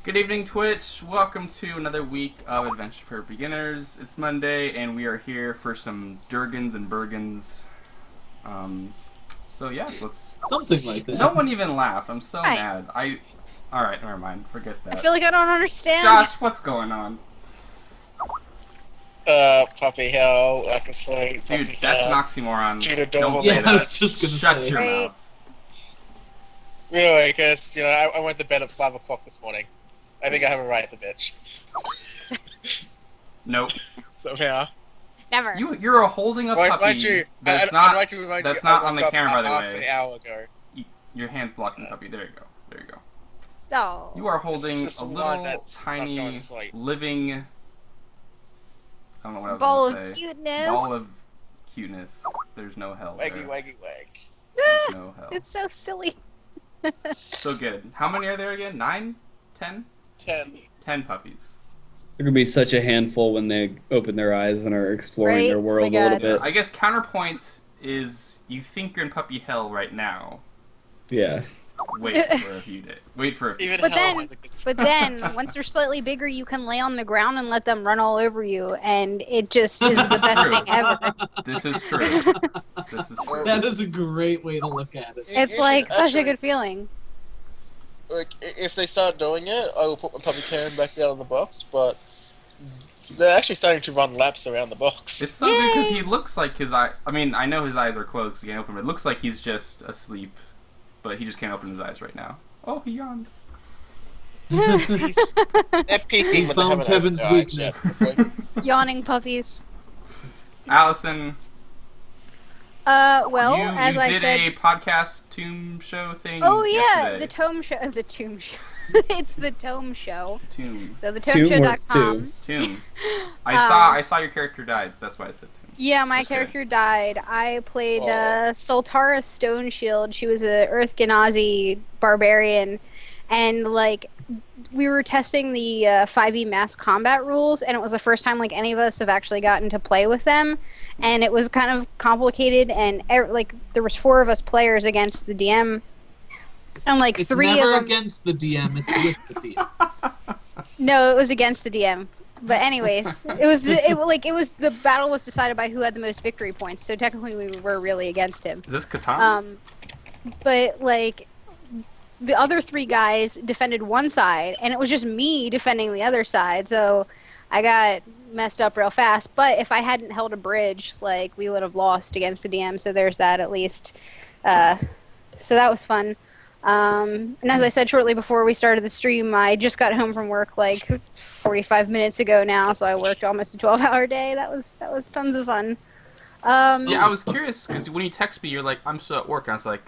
Good evening, Twitch. Welcome to another week of Adventure for Beginners. It's Monday, and we are here for some Durgans and Bergens. So yeah, let's... Something like that. No one even laughed. I'm so Hi. mad. Alright, never mind. Forget that. I feel like I don't understand. Josh, what's going on? Puppy Hell, like a slave. Dude, Puppy that's an Hell. oxymoron. Judah Don't Doble. say Yeah, that. I was just gonna Shut say. your Right. mouth. Really, because, I went to bed at 5 o'clock this morning. I think I have a right at the bitch. Nope. Somehow. Never. You're holding a puppy. Mind you, That's I'd not... like to remind that's you, not I on the woke up camera, by the half way. an hour ago. Your hand's blocking the puppy. There you go. There you go. Oh. You are holding This is a the little one that's not going tiny to sleep. living... I don't know what I was Ball going of to say. cuteness. Ball of cuteness. There's no hell there. Waggy, waggy, wag. There's no hell. It's so silly. So good. How many are there again? 9? 10? 10. 10 puppies. They're gonna be such a handful when they open their eyes and are exploring Right? their world Oh a my little God. bit. I guess counterpoint is you think you're in puppy hell right now. Yeah. Wait for a few days. Wait for a few Even But hell then- has a good But then, once they're slightly bigger, you can lay on the ground and let them run all over you, and it just is the best True. thing ever. This is true. This is true. That is a great way to look at it. It's You like should such a actually- good feeling. Like, if they start doing it, I will put my puppy can back down in the box, but they're actually starting to run laps around the box. It's so good because Yay! he looks like his eye. I mean, I know his eyes are closed because he can't open them. It looks like he's just asleep, but he just can't open his eyes right now. Oh, he yawned. They're peeking, He but they found haven't Kevin's opened their eyes weakness. yet. Okay. Yawning puppies. Allison, Well, you as I did said. a podcast tomb show thing. Oh yeah, yesterday. the Tome Show. The Tomb Show. It's the Tome Show. Tomb. So the Tomb works tomeshow.com. Tomb. Um, I saw your character died, so that's why I said tomb. Yeah, my That's good. character died. I played Aw. Sultara Stoneshield. She was a Earth Genasi barbarian, and we were testing the 5e mass combat rules, and it was the first time any of us have actually gotten to play with them, and it was kind of complicated. And there was 4 of us players against the DM, and It's 3 of never them. against the DM, it's with the DM. No, it was against the DM. But anyways, it was the battle was decided by who had the most victory points. So technically, we were really against him. Is this Catan? But the other 3 guys defended one side, and it was just me defending the other side. So I got messed up real fast. But if I hadn't held a bridge, we would have lost against the DM. So there's that at least. So that was fun. And as I said shortly before we started the stream, I just got home from work 45 minutes ago now. So I worked almost a 12-hour day. That was tons of fun. Yeah, I was curious because when you text me, you're like, "I'm still at work." And I was like,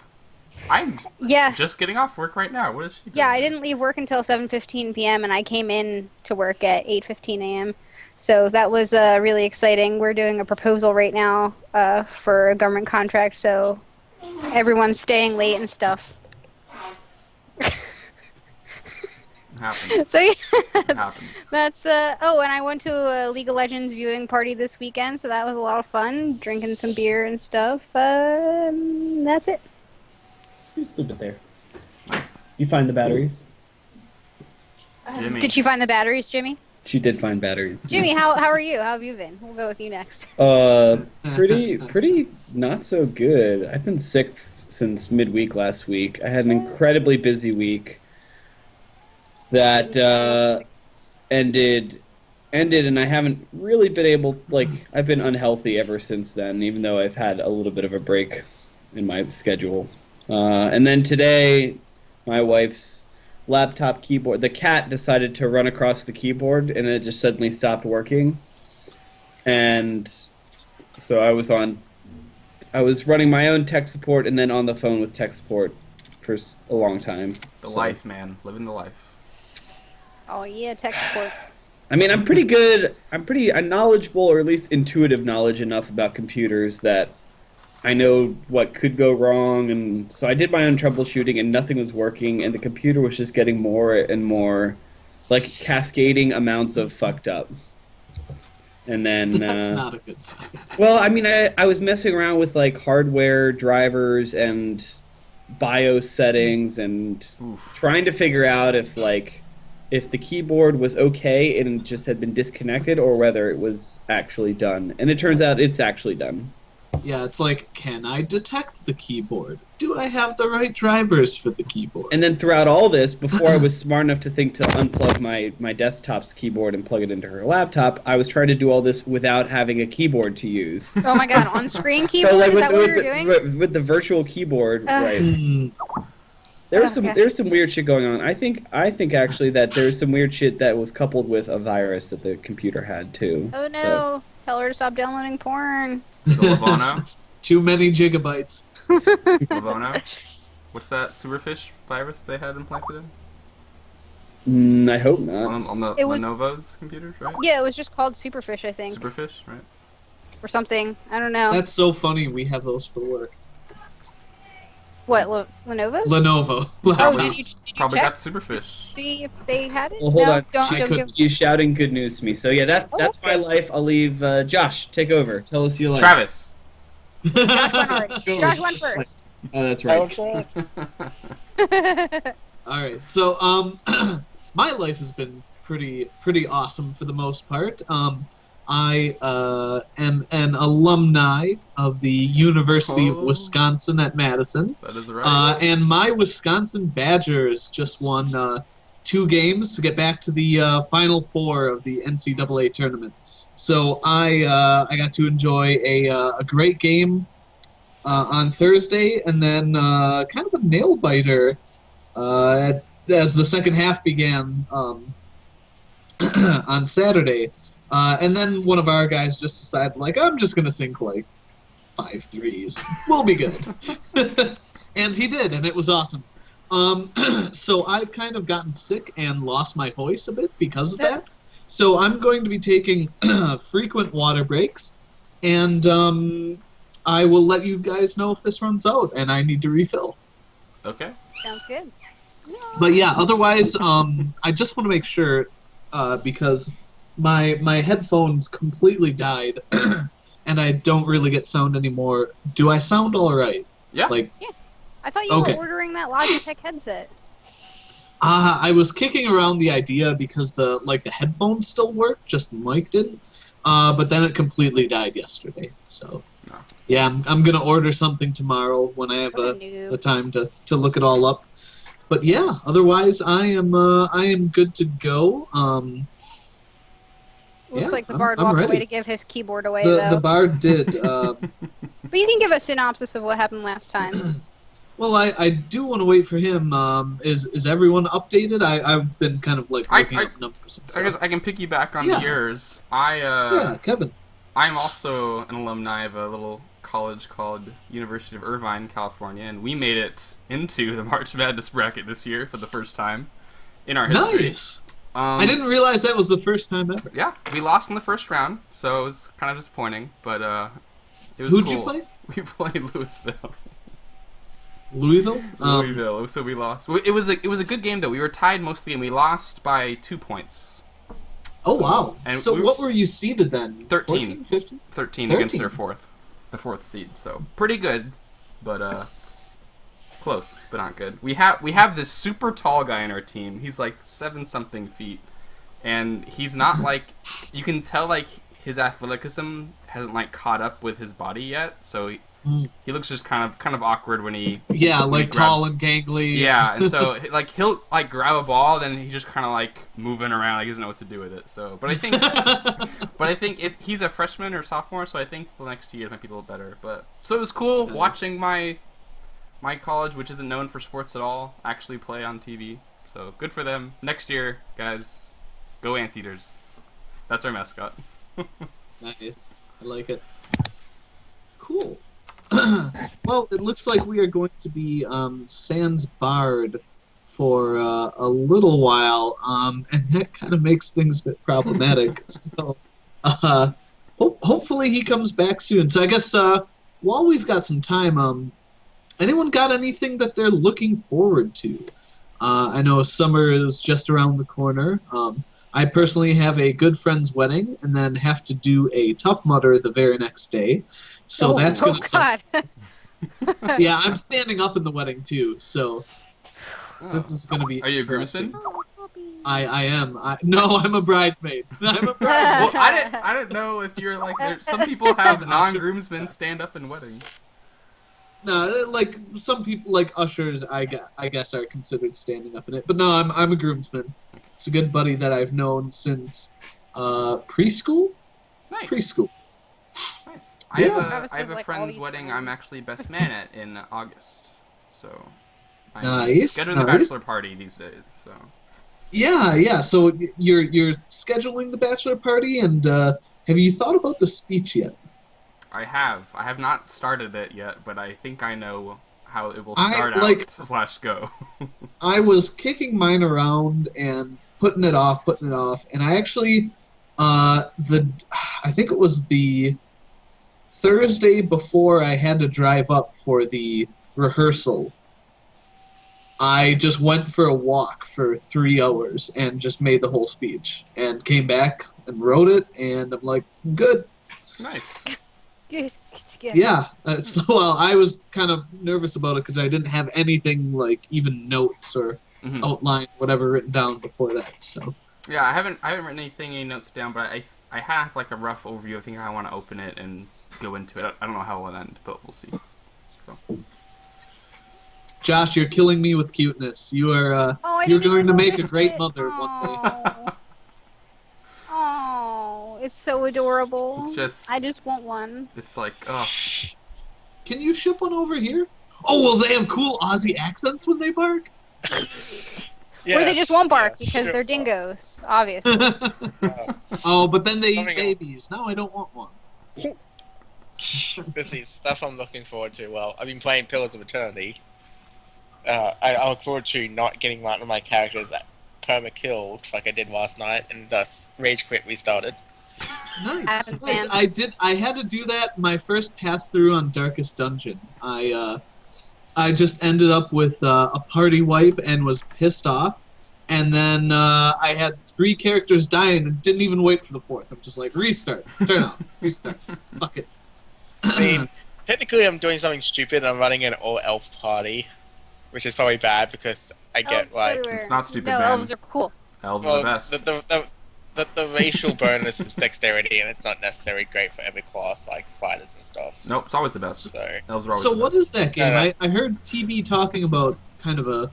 "I'm Yeah. just getting off work right now. What is she?" Yeah, I doing?" didn't leave work until 7:15 p.m. and I came in to work at 8:15 a.m. So that was really exciting. We're doing a proposal right now for a government contract, so everyone's staying late and stuff. It happens. So yeah, It happens. that's oh, and I went to a League of Legends viewing party this weekend, so that was a lot of fun, drinking some beer and stuff. That's it. Just leave it there. Nice. You find the batteries? Jimmy. Did you find the batteries, Jimmy? She did find batteries. Jimmy, how are you? How have you been? We'll go with you next. Pretty not so good. I've been sick since midweek last week. I had an incredibly busy week that ended and I haven't really been able, I've been unhealthy ever since then, even though I've had a little bit of a break in my schedule. And then today, my wife's laptop keyboard, the cat decided to run across the keyboard and it just suddenly stopped working. And so I was running my own tech support and then on the phone with tech support for a long time. The So- life, man. Living the life. Oh yeah, tech support. I mean, I'm pretty good. I'm knowledgeable, or at least intuitive knowledge enough about computers that I know what could go wrong. And so I did my own troubleshooting, and nothing was working. And the computer was just getting more and more, cascading amounts of fucked up. And then, That's not a good sign. well, I mean, I was messing around with hardware drivers and BIOS settings and Oof. trying to figure out if if the keyboard was okay and just had been disconnected, or whether it was actually done. And it turns out it's actually done. Yeah, it's like, can I detect the keyboard? Do I have the right drivers for the keyboard? And then throughout all this, before I was smart enough to think to unplug my desktop's keyboard and plug it into her laptop, I was trying to do all this without having a keyboard to use. Oh my god, on-screen keyboard? So like Is that what you're with, doing? with the virtual keyboard, right? Hmm. There's Okay. some weird shit going on. I think actually that there's some weird shit that was coupled with a virus that the computer had too. Oh no, So, tell her to stop downloading porn. The Lavono. Too many gigabytes. Lavono. What's that superfish virus they had implanted in? I hope not. On the It was- Lenovo's computers, right? Yeah, it was just called Superfish, I think. Superfish, right? Or something. I don't know. That's so funny. We have those for work. What, Lenovo's? Lenovo. Oh, laptops. did you Probably check? got the superfish. See if they had it? Well, hold no, on. Don't, I don't could- give... You shouting good news to me. So yeah, that's Oh, my that's life. I'll leave Josh take over. Tell us your life. Travis. Josh went already. Josh went first. Oh, that's I right. will try. All right. So, my life has been pretty awesome for the most part. I am an alumni of the University of Oh. Wisconsin at Madison, That is right. and my Wisconsin Badgers just won 2 games to get back to the Final Four of the NCAA tournament. So I got to enjoy a great game on Thursday, and then kind of a nail biter as the second half began on Saturday. And then one of our guys just decided, like, I'm just going to sink, like, 5 threes. We'll be good. And he did, and it was awesome. So I've kind of gotten sick and lost my voice a bit because of that. So I'm going to be taking frequent water breaks, and I will let you guys know if this runs out and I need to refill. Okay. Sounds good. No. But yeah, otherwise, I just want to make sure because my headphones completely died, and I don't really get sound anymore. Do I sound all right? Yeah. Like, I thought you Okay. were ordering that Logitech headset. I was kicking around the idea because the headphones still work, just the mic didn't. But then it completely died yesterday. So No. yeah, I'm gonna order something tomorrow when I have What a the noob. time to look it all up. But yeah, otherwise I am good to go. Looks yeah, like the I'm- bard I'm walked ready. away to give his keyboard away, The though. bard did. But you can give a synopsis of what happened last time. Well, I do want to wait for him. Is everyone updated? I've been kind of like looking up numbers and I stuff. guess I can piggyback on Yeah. yours. Yeah, Kevin. I'm also an alumni of a little college called University of Irvine, California, and we made it into the March Madness bracket this year for the first time in our history. Nice. I didn't realize that was the first time ever. Yeah, we lost in the first round, so it was kind of disappointing, but it was Who'd cool. you play? We played Louisville. Louisville. Louisville, so we lost. It was a good game though. We were tied mostly, and we lost by 2 points. Oh So- wow. and So we- what were you seeded then? 13. 14, 15? 13 against 13. the fourth seed. So pretty good, but close, but not good. We have this super tall guy in our team. He's like 7-something feet, and he's not like, you can tell like his athleticism hasn't like caught up with his body yet. So he looks just kind of awkward when he Yeah, when he like grabs- tall and gangly. Yeah, and so like he'll like grab a ball, then he's just kind of like moving around, like he doesn't know what to do with it. So, but I think if he's a freshman or sophomore, so I think the next 2 years might be a little better. But so it was cool Nice. watching my college, which isn't known for sports at all, actually play on TV. So good for them. Next year, guys, go Anteaters. That's our mascot. Nice. I like it. Cool. Well, it looks like we are going to be sans Bard for a little while, and that kind of makes things a bit problematic. So, hopefully he comes back soon. So I guess while we've got some time, anyone got anything that they're looking forward to? I know summer is just around the corner. I personally have a good friend's wedding, and then have to do a Tough Mudder the very next day. So that's oh gonna suck. god. Yeah, I'm standing up in the wedding too, so this is gonna be Are you a interesting. groomsman? I am. No, I'm a bridesmaid. I'm a bridesmaid. Well, I didn't know if you're like. Some people have non-groomsmen stand up in weddings. No, like some people, like ushers, I guess are considered standing up in it. But no, I'm a groomsman. It's a good buddy that I've known since preschool. Nice. Preschool. Nice. Yeah. I have a Like, all friend's these wedding. friends. I'm actually best man at in August. So. I'm Nice, scheduling the nice. bachelor party these days. So. Yeah. So you're scheduling the bachelor party, and have you thought about the speech yet? I have not started it yet, but I think I know how it will I, start like- out / go. I was kicking mine around and putting it off, and I actually, I think it was the Thursday before I had to drive up for the rehearsal. I just went for a walk for 3 hours and just made the whole speech and came back and wrote it, and I'm like, good. Nice. Good. Yeah. So well, I was kind of nervous about it because I didn't have anything like even notes or Mhm. outline, whatever, written down before that. So Yeah, I haven't written any notes down, but I have like a rough overview. I think I want to open it and go into it. I don't know how it will end, but we'll see. So. Josh, you're killing me with cuteness. You are. Oh, I You're didn't going even to make a notice great it. mother one day. Oh, it's so adorable. It's just- I just want one. It's like, oh, Can you ship one over here? Oh, will they have cool Aussie accents when they bark? Or they just won't bark yes, because sure. they're dingoes, obviously. Oh, but then they eat Something- babies. No, I don't want one. This is stuff I'm looking forward to. Well, I've been playing Pillars of Eternity. I look forward to not getting one of my characters perma-killed like I did last night, and thus rage quit restarted. Nice. Happens, Nice. man. I had to do that my first pass through on Darkest Dungeon. I just ended up with a party wipe and was pissed off. And then I had 3 characters dying and didn't even wait for the 4th. I'm just like, restart, turn off, restart. Fuck it. I mean, technically I'm doing something stupid. I'm running an all-elf party, which is probably bad because I get Elves like... everywhere. It's not stupid, No, man. elves are cool. elves are Well, the best. the racial bonus is dexterity, and it's not necessarily great for every class, like fighters and stuff. Nope, it's always the best. So, Elves are always So the what best. is that game? I heard TB talking about kind of a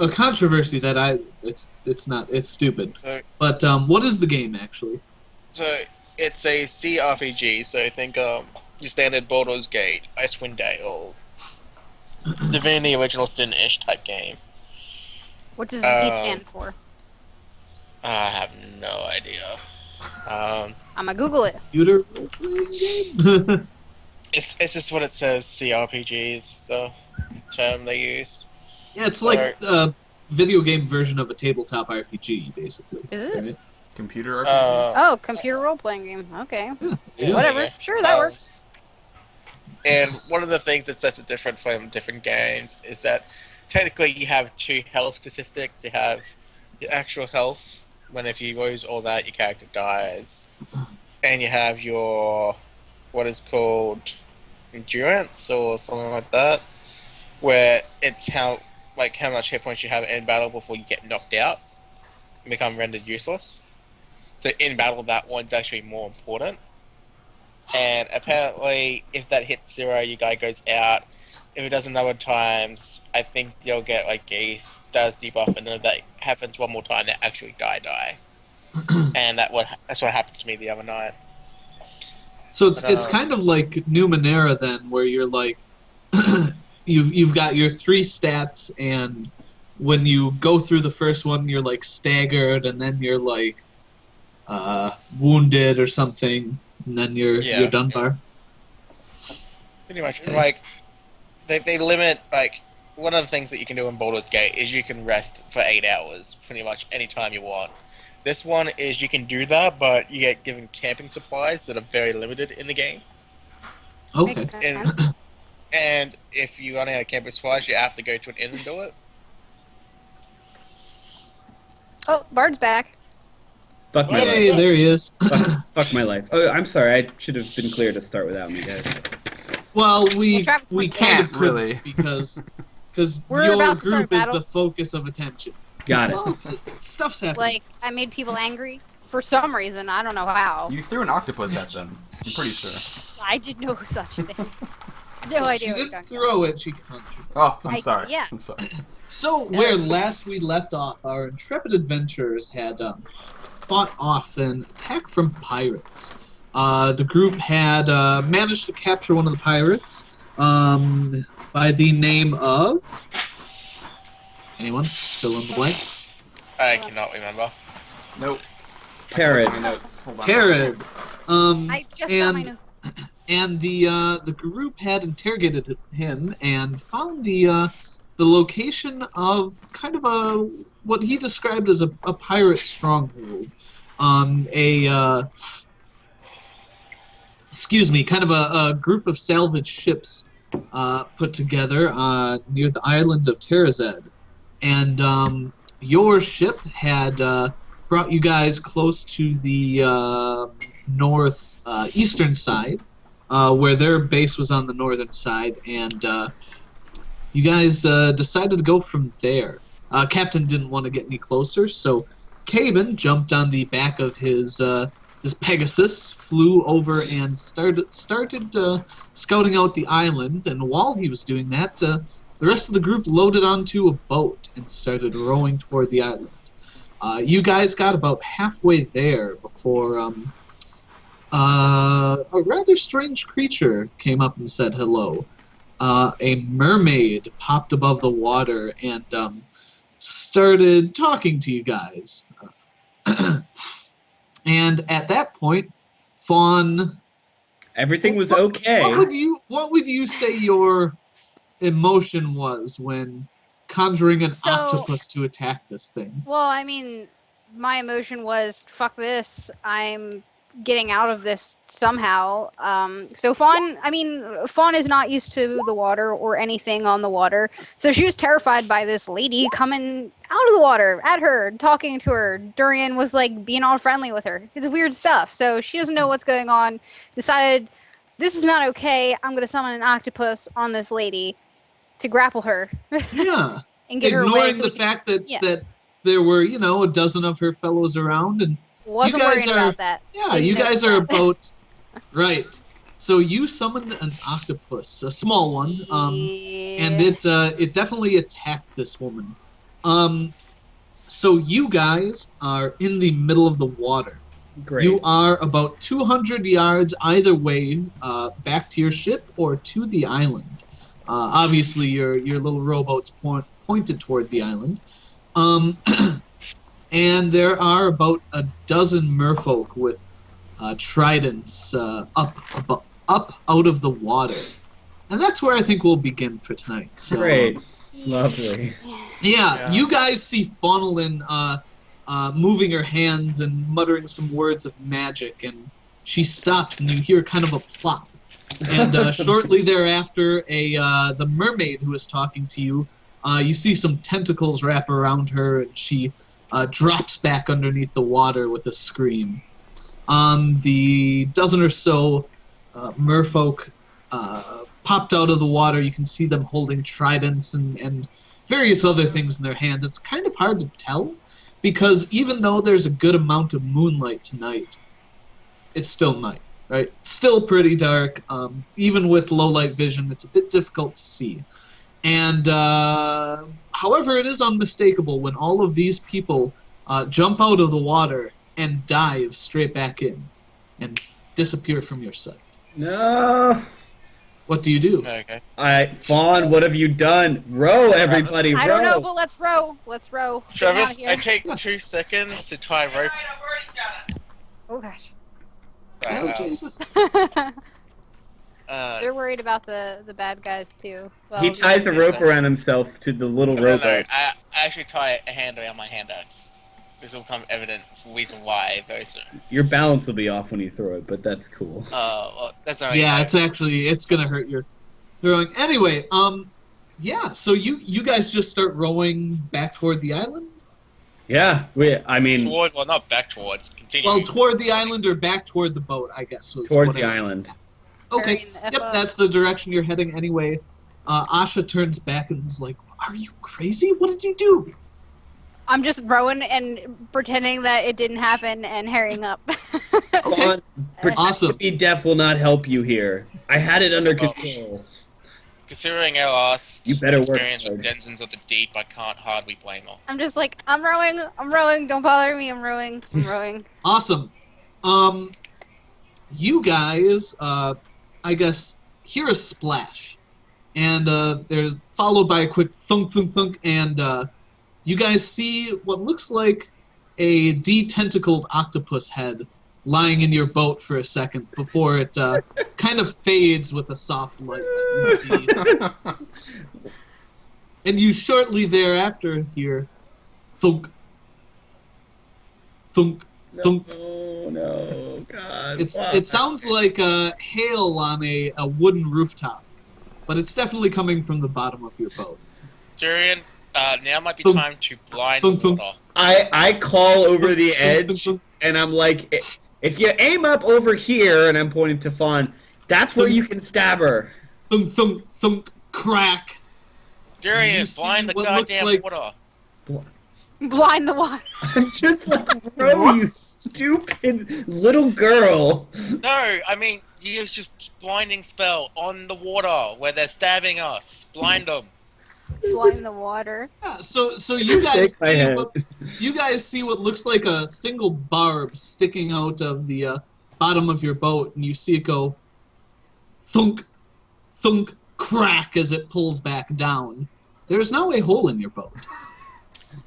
controversy that it's stupid. So- But what is the game actually? so it's a CRPG. So I think your standard Baldur's Gate, Icewind Dale, Divinity Original Sin-ish type game. What does Z stand for? I have no idea. I'm gonna Google it. Computer role-playing game? It's just what it says. CRPG is the term they use. Yeah, it's like a video game version of a tabletop RPG, basically. Is it? Right? Computer RPG? Oh, computer role playing game. Okay. Yeah, Whatever. yeah. Sure, that works. And one of the things that sets it different from different games is that technically you have 2 health statistics. You have your actual health, when if you lose all that, your character dies. And you have your, what is called endurance or something like that, where it's how much hit points you have in battle before you get knocked out and become rendered useless. So in battle, that one's actually more important. And apparently, if that hits 0, your guy goes out. If it does another times, I think you'll get like a status debuff, and then if that happens one more time, they actually die. And that's what happened to me the other night. So it's kind of like Numenera then, where you're like, you've got your 3 stats, and when you go through the first one, you're like staggered, and then you're like wounded or something, and then you're Dunbar. Pretty much. And, like, they limit, like, one of the things that you can do in Baldur's Gate is you can rest for 8 hours, pretty much any time you want. This one is you can do that, but you get given camping supplies that are very limited in the game. Okay. Makes sense. And if you run out of camping supplies, you have to go to an inn and do it. Oh, Bard's back. Fuck my Hey, life. there he is. Fuck my life. Oh, I'm sorry. I should have been clear to start without me, guys. Well, we Well, Travis we went kind of down. couldn't Really. because We're your about to start group is battle. the focus of attention. Got it. Well, stuff's happening. Like, I made people angry for some reason. I don't know how. You threw an octopus at them. I'm pretty sure. I did no such thing. No idea She what you're didn't talking throw it, she punched it. Oh, I'm I- sorry. yeah. I'm sorry. So, where last we left off, our intrepid adventurers had fought off an attack from pirates. The group had managed to capture one of the pirates by the name of... Anyone? Fill in the blank. I cannot remember. Nope. Terrid. My notes. Hold on. Terrid. I just got my And, notes. and the group had interrogated him and found the location of kind of what he described as a pirate stronghold. Kind of a group of salvage ships put together near the island of Terazed. And your ship had brought you guys close to the eastern side, where their base was on the northern side, and you guys decided to go from there. Captain didn't want to get any closer, so Caben jumped on the back of his Pegasus, flew over, and started scouting out the island. And while he was doing that, the rest of the group loaded onto a boat and started rowing toward the island. You guys got about halfway there before a rather strange creature came up and said hello. A mermaid popped above the water and started talking to you guys. And at that point, Fawn, Everything was okay. what would you say your emotion was when conjuring an So- octopus to attack this thing? Well, I mean, my emotion was, fuck this. I'm getting out of this somehow. So Fawn is not used to the water or anything on the water. So she was terrified by this lady coming out of the water at her, talking to her. Durian was like being all friendly with her. It's weird stuff. So she doesn't know what's going on. Decided, this is not okay. I'm going to summon an octopus on this lady to grapple her Yeah. and get her away. Ignoring So the we fact that, yeah. that there were, a dozen of her fellows around, and wasn't guys worrying are- about that. yeah, Didn't you notice guys are that. about right. So you summoned an octopus, a small one, and it definitely attacked this woman. So you guys are in the middle of the water. Great. You are about 200 yards either way, back to your ship or to the island. Obviously, your little rowboat's pointed toward the island. And there are about a dozen merfolk with tridents up out of the water. And that's where I think we'll begin for tonight. So, Great. Lovely. Yeah, you guys see Fawnelin moving her hands and muttering some words of magic, and she stops, and you hear kind of a plop. And shortly thereafter, the mermaid who is talking to you, you see some tentacles wrap around her, and she drops back underneath the water with a scream. The dozen or so merfolk popped out of the water. You can see them holding tridents and various other things in their hands. It's kind of hard to tell, because even though there's a good amount of moonlight tonight, it's still night, right? Still pretty dark. Even with low light vision, it's a bit difficult to see. And however, it is unmistakable when all of these people jump out of the water and dive straight back in and disappear from your sight. No. What do you do? Okay. Fawn, what have you done? Row, everybody, row. I don't know, but let's row. Let's row. Get out Travis, of here. I take 2 seconds to tie a rope. Oh gosh. Oh, Jesus. They're worried about the bad guys too. Well, He ties a yeah. rope around himself to the little No, rowboat. I actually tie a handle on my hand axe. This will become evident for reason why very soon. Your balance will be off when you throw it, but that's cool. Well, that's not Yeah, it's gonna hurt your throwing. Anyway, yeah. So you guys just start rowing back toward the island. Yeah, towards, well, not back towards. Continue. Well, toward the island or back toward the boat, I guess. Was towards what the I was- island. Okay. Hurrying the F Yep, up. that's the direction you're heading anyway. Asha turns back and is like, "Are you crazy? What did you do?" I'm just rowing and pretending that it didn't happen and hurrying up. Fawn, pretend Awesome. to be deaf will not help you here. I had it under Well, control. Considering our last You better work experience hard. with Denizens of the Deep, I can't hardly blame her. I'm just like, I'm rowing, don't bother me, I'm rowing. Awesome. You guys, I guess, hear a splash, and there's followed by a quick thunk, thunk, thunk, and you guys see what looks like a detentacled octopus head lying in your boat for a second before it kind of fades with a soft light. And you shortly thereafter hear thunk, thunk, thunk. No, God. It sounds like hail on a wooden rooftop, but it's definitely coming from the bottom of your boat. Durian, now might be Thunk. time to blind Thunk, thunk. water. I call over the edge, and I'm like, if you aim up over here, and I'm pointing to Fawn, that's where you can stab her. Thunk, thunk, thunk, crack. You Durian, see blind the what looks goddamn like- water. Blind the water. I'm just like, bro, you stupid little girl. No, I mean, you use your blinding spell on the water where they're stabbing us. Blind them. Blind the water. Yeah, so you guys Shake my head. you guys see what looks like a single barb sticking out of the bottom of your boat, and you see it go thunk, thunk, crack as it pulls back down. There's now a hole in your boat.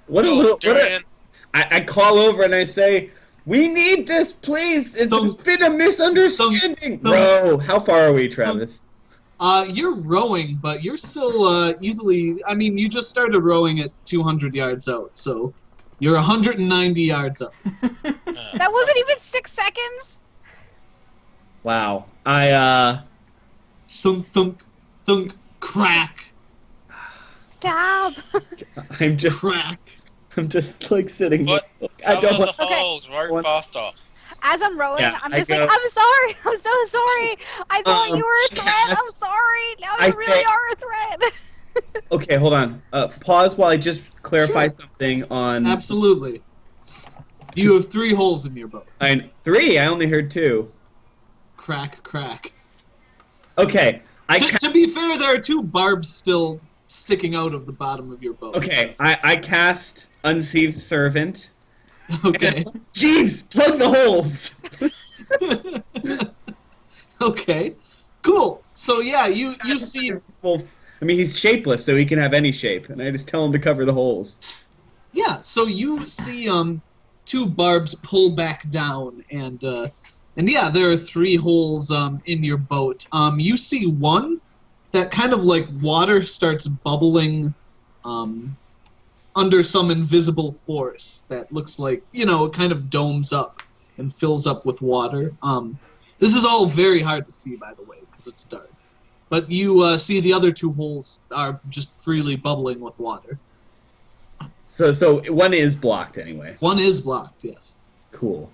What a Oh, little. Durian, I call over and I say, "We need this, please. There's Thunk. been a misunderstanding." Thunk. Bro, how far are we, Travis? You're rowing, but you're still easily. I mean, you just started rowing at 200 yards out, so you're 190 yards up. That wasn't even 6 seconds. Wow. Thunk, thunk, thunk, crack, Stop. I'm just crack. like sitting there. What? I cover don't want. the holes, row want- faster. As I'm rowing, Yeah, I'm I just like, go- I'm sorry. I'm so sorry. I thought you were a threat. I'm yes. sorry. Now I you say- really are a threat. Okay, hold on. Pause while I just clarify Sure. something on. Absolutely. You have 3 holes in your boat. 3. I only heard 2. Crack, crack. Okay. To be fair, there are 2 barbs still sticking out of the bottom of your boat. Okay. I cast Unsaved Servant. Okay. Jeeves, plug the holes. Okay. Cool. So yeah, you see. Well, I mean, he's shapeless, so he can have any shape, and I just tell him to cover the holes. Yeah. So you see 2 barbs pull back down, and yeah, there are 3 holes in your boat. You see one that kind of like water starts bubbling under some invisible force that looks like, it kind of domes up and fills up with water. This is all very hard to see, by the way, because it's dark. But you see the other 2 holes are just freely bubbling with water. So one is blocked anyway. One is blocked, yes. Cool.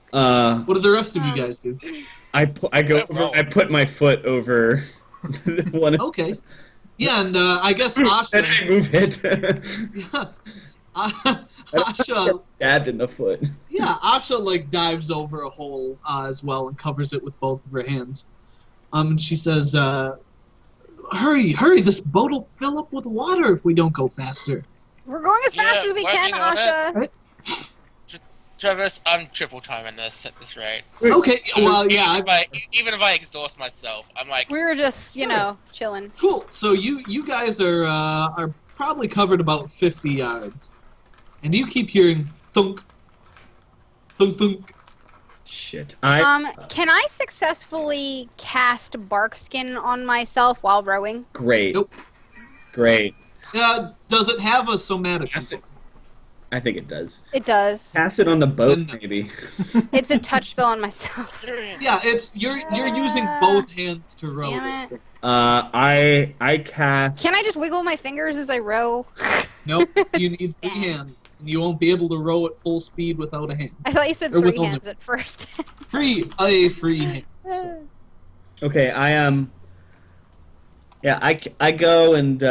What do the rest of you guys do? I put my foot over one. Okay. Yeah, and I guess And Asha... I move it. Asha... Stabbed in the foot. Yeah, Asha like dives over a hole as well and covers it with both of her hands. And she says, "Hurry, this boat will fill up with water if we don't go faster." We're going as fast Yeah, as we working can, on Asha. Travis, I'm triple timing this at this rate. Okay, well, yeah, Even if I exhaust myself, I'm like, We were just, Sure. chilling. cool. So you guys are probably covered about 50 yards, and you keep hearing thunk, thunk, thunk. Shit. Can I successfully cast bark skin on myself while rowing? Great. Nope. Great. Does it have a somatic? Cast it. I think it does. It does. Cast it on the boat, Then- maybe. It's a touch spell on myself. Yeah, it's you're using both hands to row Damn this it. thing. I cast. Can I just wiggle my fingers as I row? Nope, you need 3 Damn. hands, and you won't be able to row at full speed without a hand. I thought you said Or with 3 only- hands at first. Free hand. So. Okay, Yeah, I go and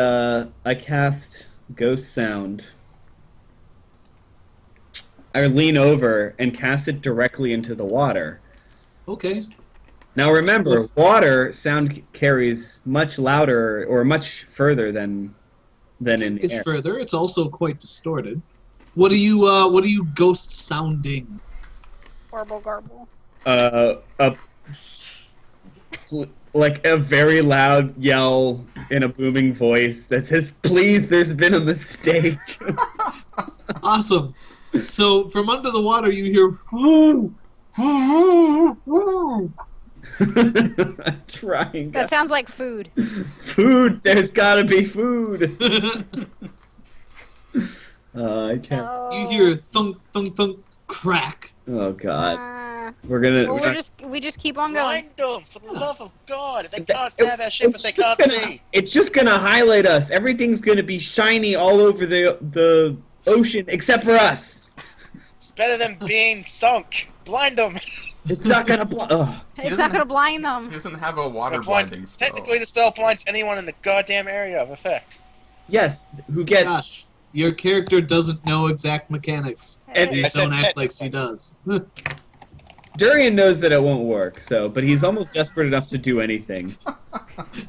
I cast Ghost Sound I lean over and cast it directly into the water. Okay. Now remember, water sound carries much louder or much further than in It's air. further. It's also quite distorted. What are you ghost sounding? Garble, garble. A like a very loud yell in a booming voice that says, "Please, there's been a mistake." Awesome. So from under the water you hear whoo, whoo, whoo. Trying. That sounds like food. Food. There's gotta be food. I can't. You hear thunk thunk thunk crack. Oh God. We're Well, gonna. we just keep on going. Blind them, for the love of God. They That- can't stab that shit, but they just can't gonna- see. It's just gonna highlight us. Everything's gonna be shiny all over the ocean except for us. Better than being sunk. Blind them. It's not gonna It's not gonna blind them. He doesn't have a water blinding spell. Technically, the spell blinds anyone in the goddamn area of effect. Yes, who get Gosh, your character doesn't know exact mechanics. And- Please I said don't act like technically. she does. Durian knows that it won't work, but he's almost desperate enough to do anything.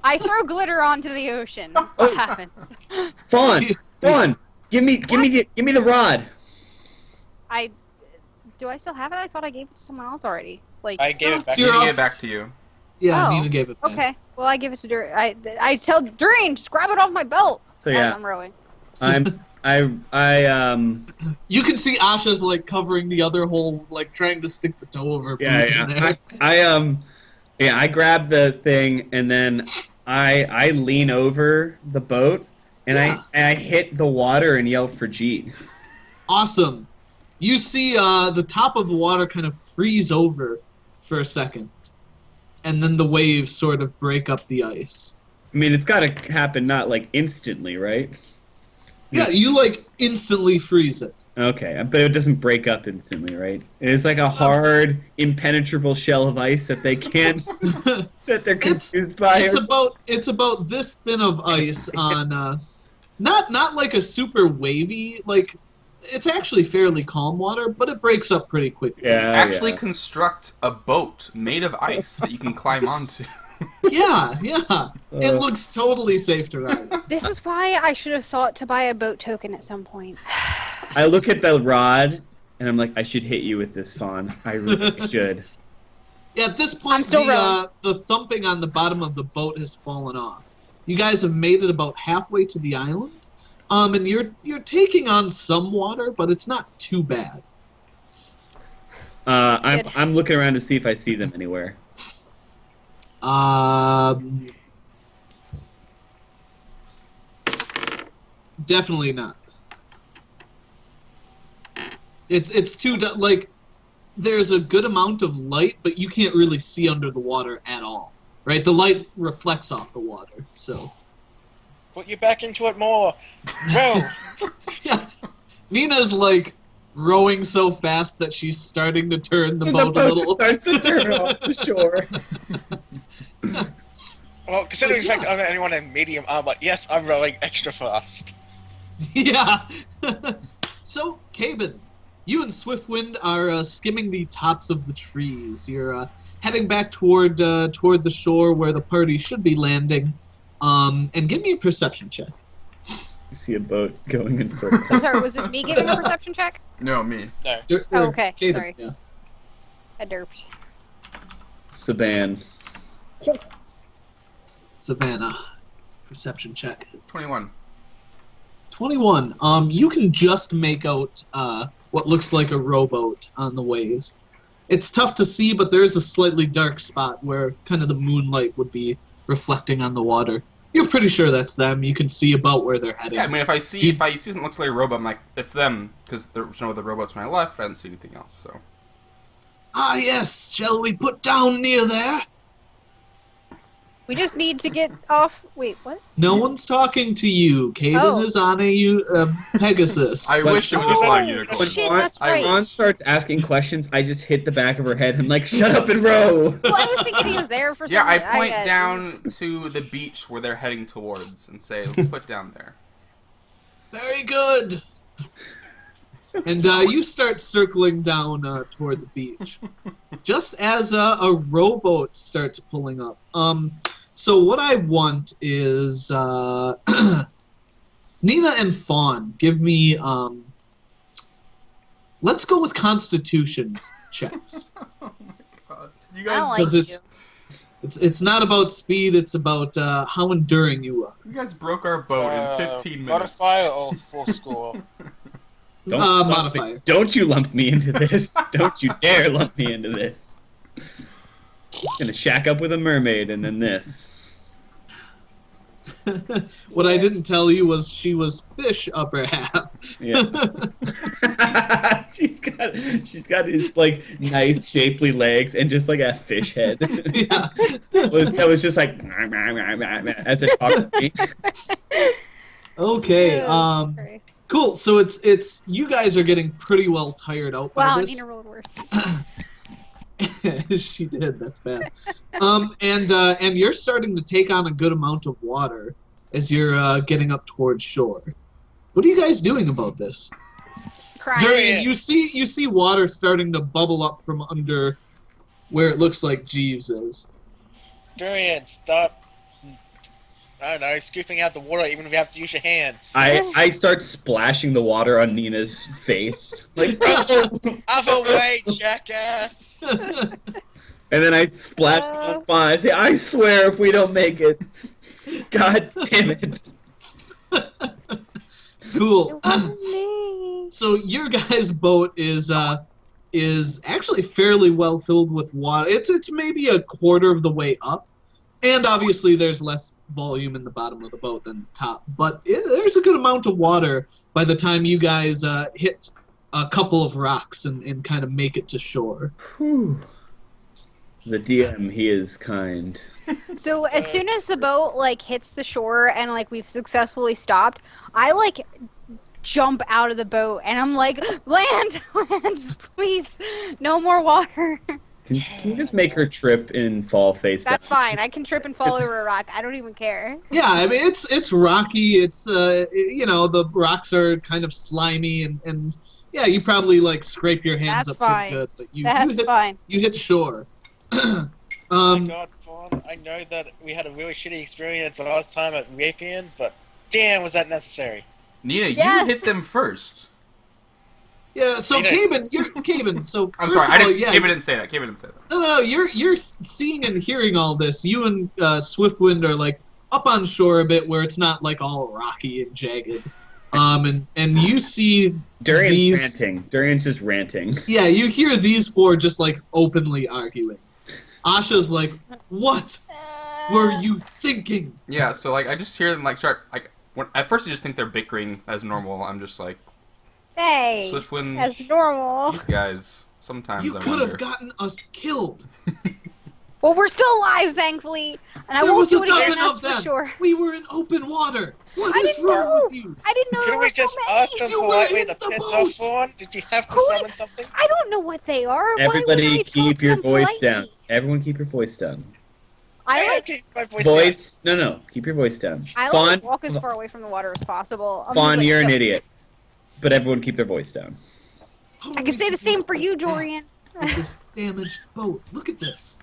I throw glitter onto the ocean. What happens? Fawn, give me the rod. Do I still have it? I thought I gave it to someone else already. Like, I gave it back. I'm gonna Zero. give it back to you. Yeah, Oh, Nina gave it back. okay. Well, I give it to Durian. I tell Durian, just grab it off my belt So as yeah, I'm rowing. You can see Asha's like covering the other hole, like trying to stick the toe of her boot in there. I grab the thing and then I lean over the boat and Yeah. I hit the water and yell for Jeet. Awesome. You see the top of the water kind of freeze over for a second, and then the waves sort of break up the ice. I mean, it's got to happen not like instantly, right? Yeah, you like instantly freeze it. Okay, but it doesn't break up instantly, right? It is like a hard, impenetrable shell of ice that they can't that they're confused by. It's about this thin of ice on not like a super wavy, like it's actually fairly calm water, but it breaks up pretty quickly. Actually construct a boat made of ice that you can climb onto. Yeah. It looks totally safe to ride. This is why I should have thought to buy a boat token at some point. I look at the rod and I'm like, I should hit you with this, Fawn. I really should. Yeah, at this I'm point, still rowing. the thumping on the bottom of the boat has fallen off. You guys have made it about halfway to the island, and you're taking on some water, but it's not too bad. Good. I'm looking around to see if I see them anywhere. Definitely not. It's too like there's a good amount of light, but you can't really see under the water at all. Right? The light reflects off the water, so Put you back into it more. Row. yeah. Nina's like rowing so fast that she's starting to turn the boat a just little. starts to turn off the shore. Well, considering the fact I'm the only one in medium armor, yes, I'm rowing extra fast. Yeah. So, Caben, you and Swiftwind are skimming the tops of the trees. You're heading back toward the shore where the party should be landing. And give me a perception check. You see a boat going in I'm circles. sorry, was this me giving a perception check? No, me. Oh, okay, Caden, sorry. yeah. I derped. Saban. Savannah, perception check. 21. 21. You can just make out what looks like a rowboat on the waves. It's tough to see, but there is a slightly dark spot where kind of the moonlight would be reflecting on the water. You're pretty sure that's them. You can see about where they're heading. Yeah, I mean, if I see something that looks like a rowboat, I'm like, it's them, because there's no other rowboats when I left. I didn't see anything else, so. Ah, yes. Shall we put down near there? We just need to get off. Wait, what? No one's talking to you. Caden Oh. is on a Pegasus. I But- wish it was a Oh, flying unicorn. When shit, Fawn- that's right. Fawn starts asking questions, I just hit the back of her head and I'm like, shut up and row! Well, I was thinking he was there for some Yeah, I reason. point down to the beach where they're heading towards and say, let's put down there. Very good. And you start circling down toward the beach, just as a rowboat starts pulling up. So what I want is Nina and Fawn. Give me. Let's go with Constitution checks. Oh my god. You I don't guys, like Because it's not about speed. It's about how enduring you are. you guys broke our boat in 15 minutes. Modifier or full score? Don't lump me- Modifier. Don't you lump me into this. Don't you dare lump me into this. Gonna shack up with a mermaid and then this. What I didn't tell you was she was fish upper half. Yeah. she's got these like nice shapely legs and just like a fish head. Yeah. that was just like as it talked to me. Okay. Oh, Christ. Cool. So it's you guys are getting pretty well tired out by Wow, this. Nina rolled worse. She did. That's bad. And you're starting to take on a good amount of water as you're getting up towards shore. What are you guys doing about this? Crying. Durian, you see water starting to bubble up from under where it looks like Jeeves is. Durian, stop. I don't know, scooping out the water even if you have to use your hands. I start splashing the water on Nina's face. Like Other way, jackass! and then I splash it on Fawn. I say, I swear if we don't make it. God damn it. Cool. It wasn't me. So your guys' boat is actually fairly well filled with water. It's maybe a quarter of the way up, and obviously there's less volume in the bottom of the boat than top. But there's a good amount of water by the time you guys hit a couple of rocks and kind of make it to shore. Whew. The DM, he is kind. So as soon as the boat like hits the shore and like we've successfully stopped, I like jump out of the boat and I'm like, land, please, no more water. Can you just make her trip and fall face That's down? fine. I can trip and fall over a rock. I don't even care. Yeah, I mean it's rocky. It's the rocks are kind of slimy and yeah, you probably like scrape your hands That's up pretty fine. good, but That's fine. you hit shore. Oh my god, Fawn, I know that we had a really shitty experience last time at Rapian, but damn, was that necessary? Nina, Yes. you hit them first. Yeah, so Nina. Caven, so I'm first sorry, of all, Kaven didn't say that. Kaven didn't say that. No, you're seeing and hearing all this. You and Swiftwind are like up on shore a bit where it's not like all rocky and jagged. And you see Durian's these. ranting. Durian's just ranting. Yeah, you hear these four just like openly arguing. Asha's like, "What were you thinking?" Yeah, so like I just hear them like start like at first I just think they're bickering as normal. I'm just like Hey, Swiftwind, that's normal. these guys. Sometimes You I could wonder. have gotten us killed. Well, we're still alive, thankfully, and I There won't was do a it again. dozen That's of for them. sure. We were in open water. What I is didn't wrong know. with you? I didn't know there Couldn't were we so just many. ask them You were politely in to the piss boat. off Fawn? Did you have to Who summon something? I don't know what they are. Why would I Everybody talk keep to your them voice politely? down. Everyone keep your voice down. I like Okay, my voice Voice? No. Keep your voice down. I like Fawn, to walk as far away from the water as possible. I'm Fawn, just like, you're an no. idiot. But everyone keep their voice down. I can say the same for you, Dorian. With this damaged boat. Look at this.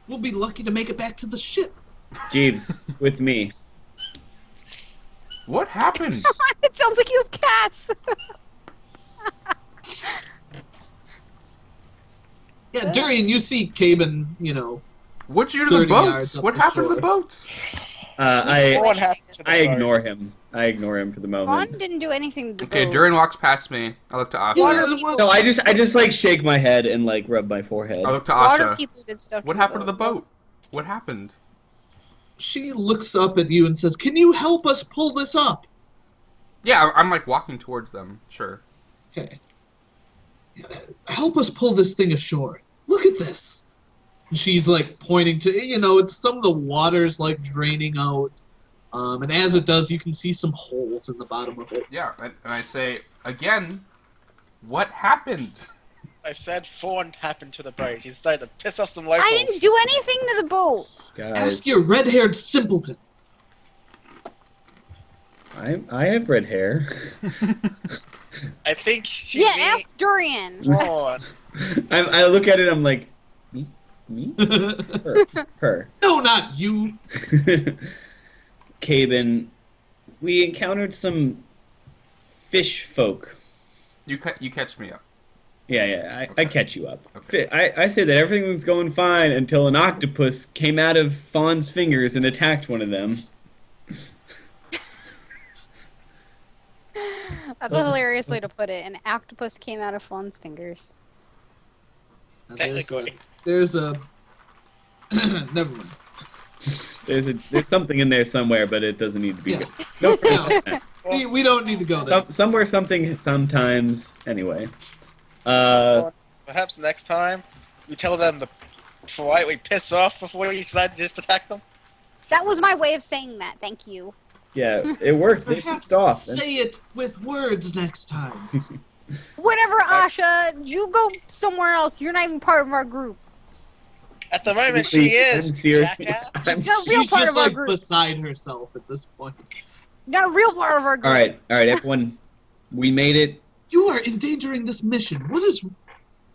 We'll be lucky to make it back to the ship. Jeeves, with me. What happened? It sounds like you have cats. Yeah, Durian, you see Caben, What'd you do to the 30 yards boat? up What the happened to the shore. boat? What happened to the I ignore birds? him. I ignore him for the Fawn moment. didn't do anything to the Okay, boat. Durian walks past me. I look to Asha. Yeah, well, No, I just like shake my head and like rub my forehead. I look to Water Asha. people did stuff. What happened to the boat? What happened? She looks up at you and says, "Can you help us pull this up?" Yeah, I'm like walking towards them. Sure. Okay. Help us pull this thing ashore. Look at this. And she's like pointing to, it's some of the water's like draining out. And as it does, you can see some holes in the bottom of it. Yeah, and I say again, what happened? I said Fawn happened to the boat. He decided to piss off some locals. I didn't do anything to the boat. Guys, Ask your red-haired simpleton. I have red hair. I think she Yeah, means ask Durian. Ron. I look at it. I'm like, me, her. No, not you. Caben, we encountered some fish folk. You catch me up. Yeah, I catch you up. Okay. I say that everything was going fine until an octopus came out of Fawn's fingers and attacked one of them. That's a hilarious way to put it. An octopus came out of Fawn's fingers. Technically. There's a never mind. There's something in there somewhere, but it doesn't need to be Yeah. good. No, No, we don't need to go there. somewhere something sometimes. Anyway, Perhaps next time we tell them to politely piss off before you decide to just attack them. That was my way of saying that. Thank you. yeah, it worked. They Perhaps pissed off. say it with words next time. Whatever, Asha. You go somewhere else. You're not even part of our group. At the moment, she I'm is. serious. Jackass. I'm No, real She's part just of our like group. beside herself at this point. Not a real part of our group. All right, everyone. We made it. You are endangering this mission. What is?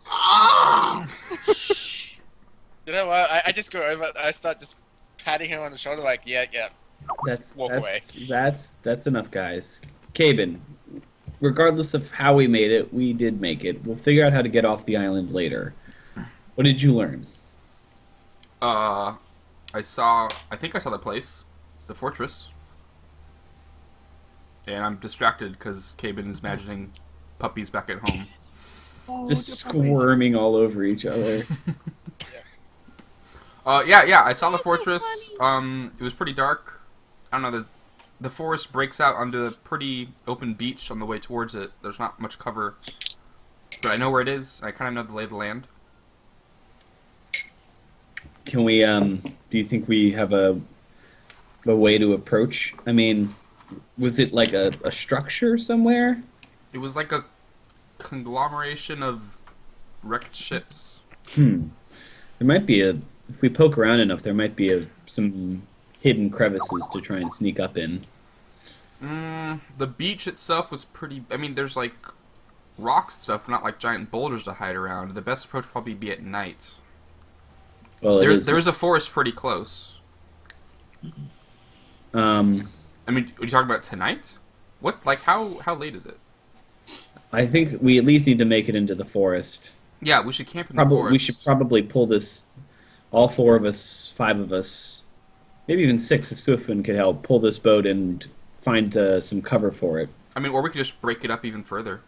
Ah! You know what? I just go over. I start just patting him on the shoulder, like, yeah. That's Walk that's enough, guys. Caben, regardless of how we made it, we did make it. We'll figure out how to get off the island later. What did you learn? I think I saw the place, the fortress, and I'm distracted because Caben is imagining puppies back at home. Just squirming all over each other. Yeah, I saw the That's so fortress. funny. It was pretty dark. I don't know. The forest breaks out onto a pretty open beach on the way towards it. There's not much cover, but I know where it is. I kind of know the lay of the land. Can we? Do you think we have a way to approach? I mean, was it like a structure somewhere? It was like a conglomeration of wrecked ships. There might be a. If we poke around enough, there might be some hidden crevices to try and sneak up in. The beach itself was pretty. I mean, there's like rock stuff, not like giant boulders to hide around. The best approach would probably be at night. Well, There is a forest pretty close. I mean, are you talking about tonight? What? Like, how late is it? I think we at least need to make it into the forest. Yeah, we should camp in the Probably forest. we should probably pull this. All 4 of us, 5 of us, maybe even 6 if Swiftwind could help pull this boat and find some cover for it. I mean, or we could just break it up even further.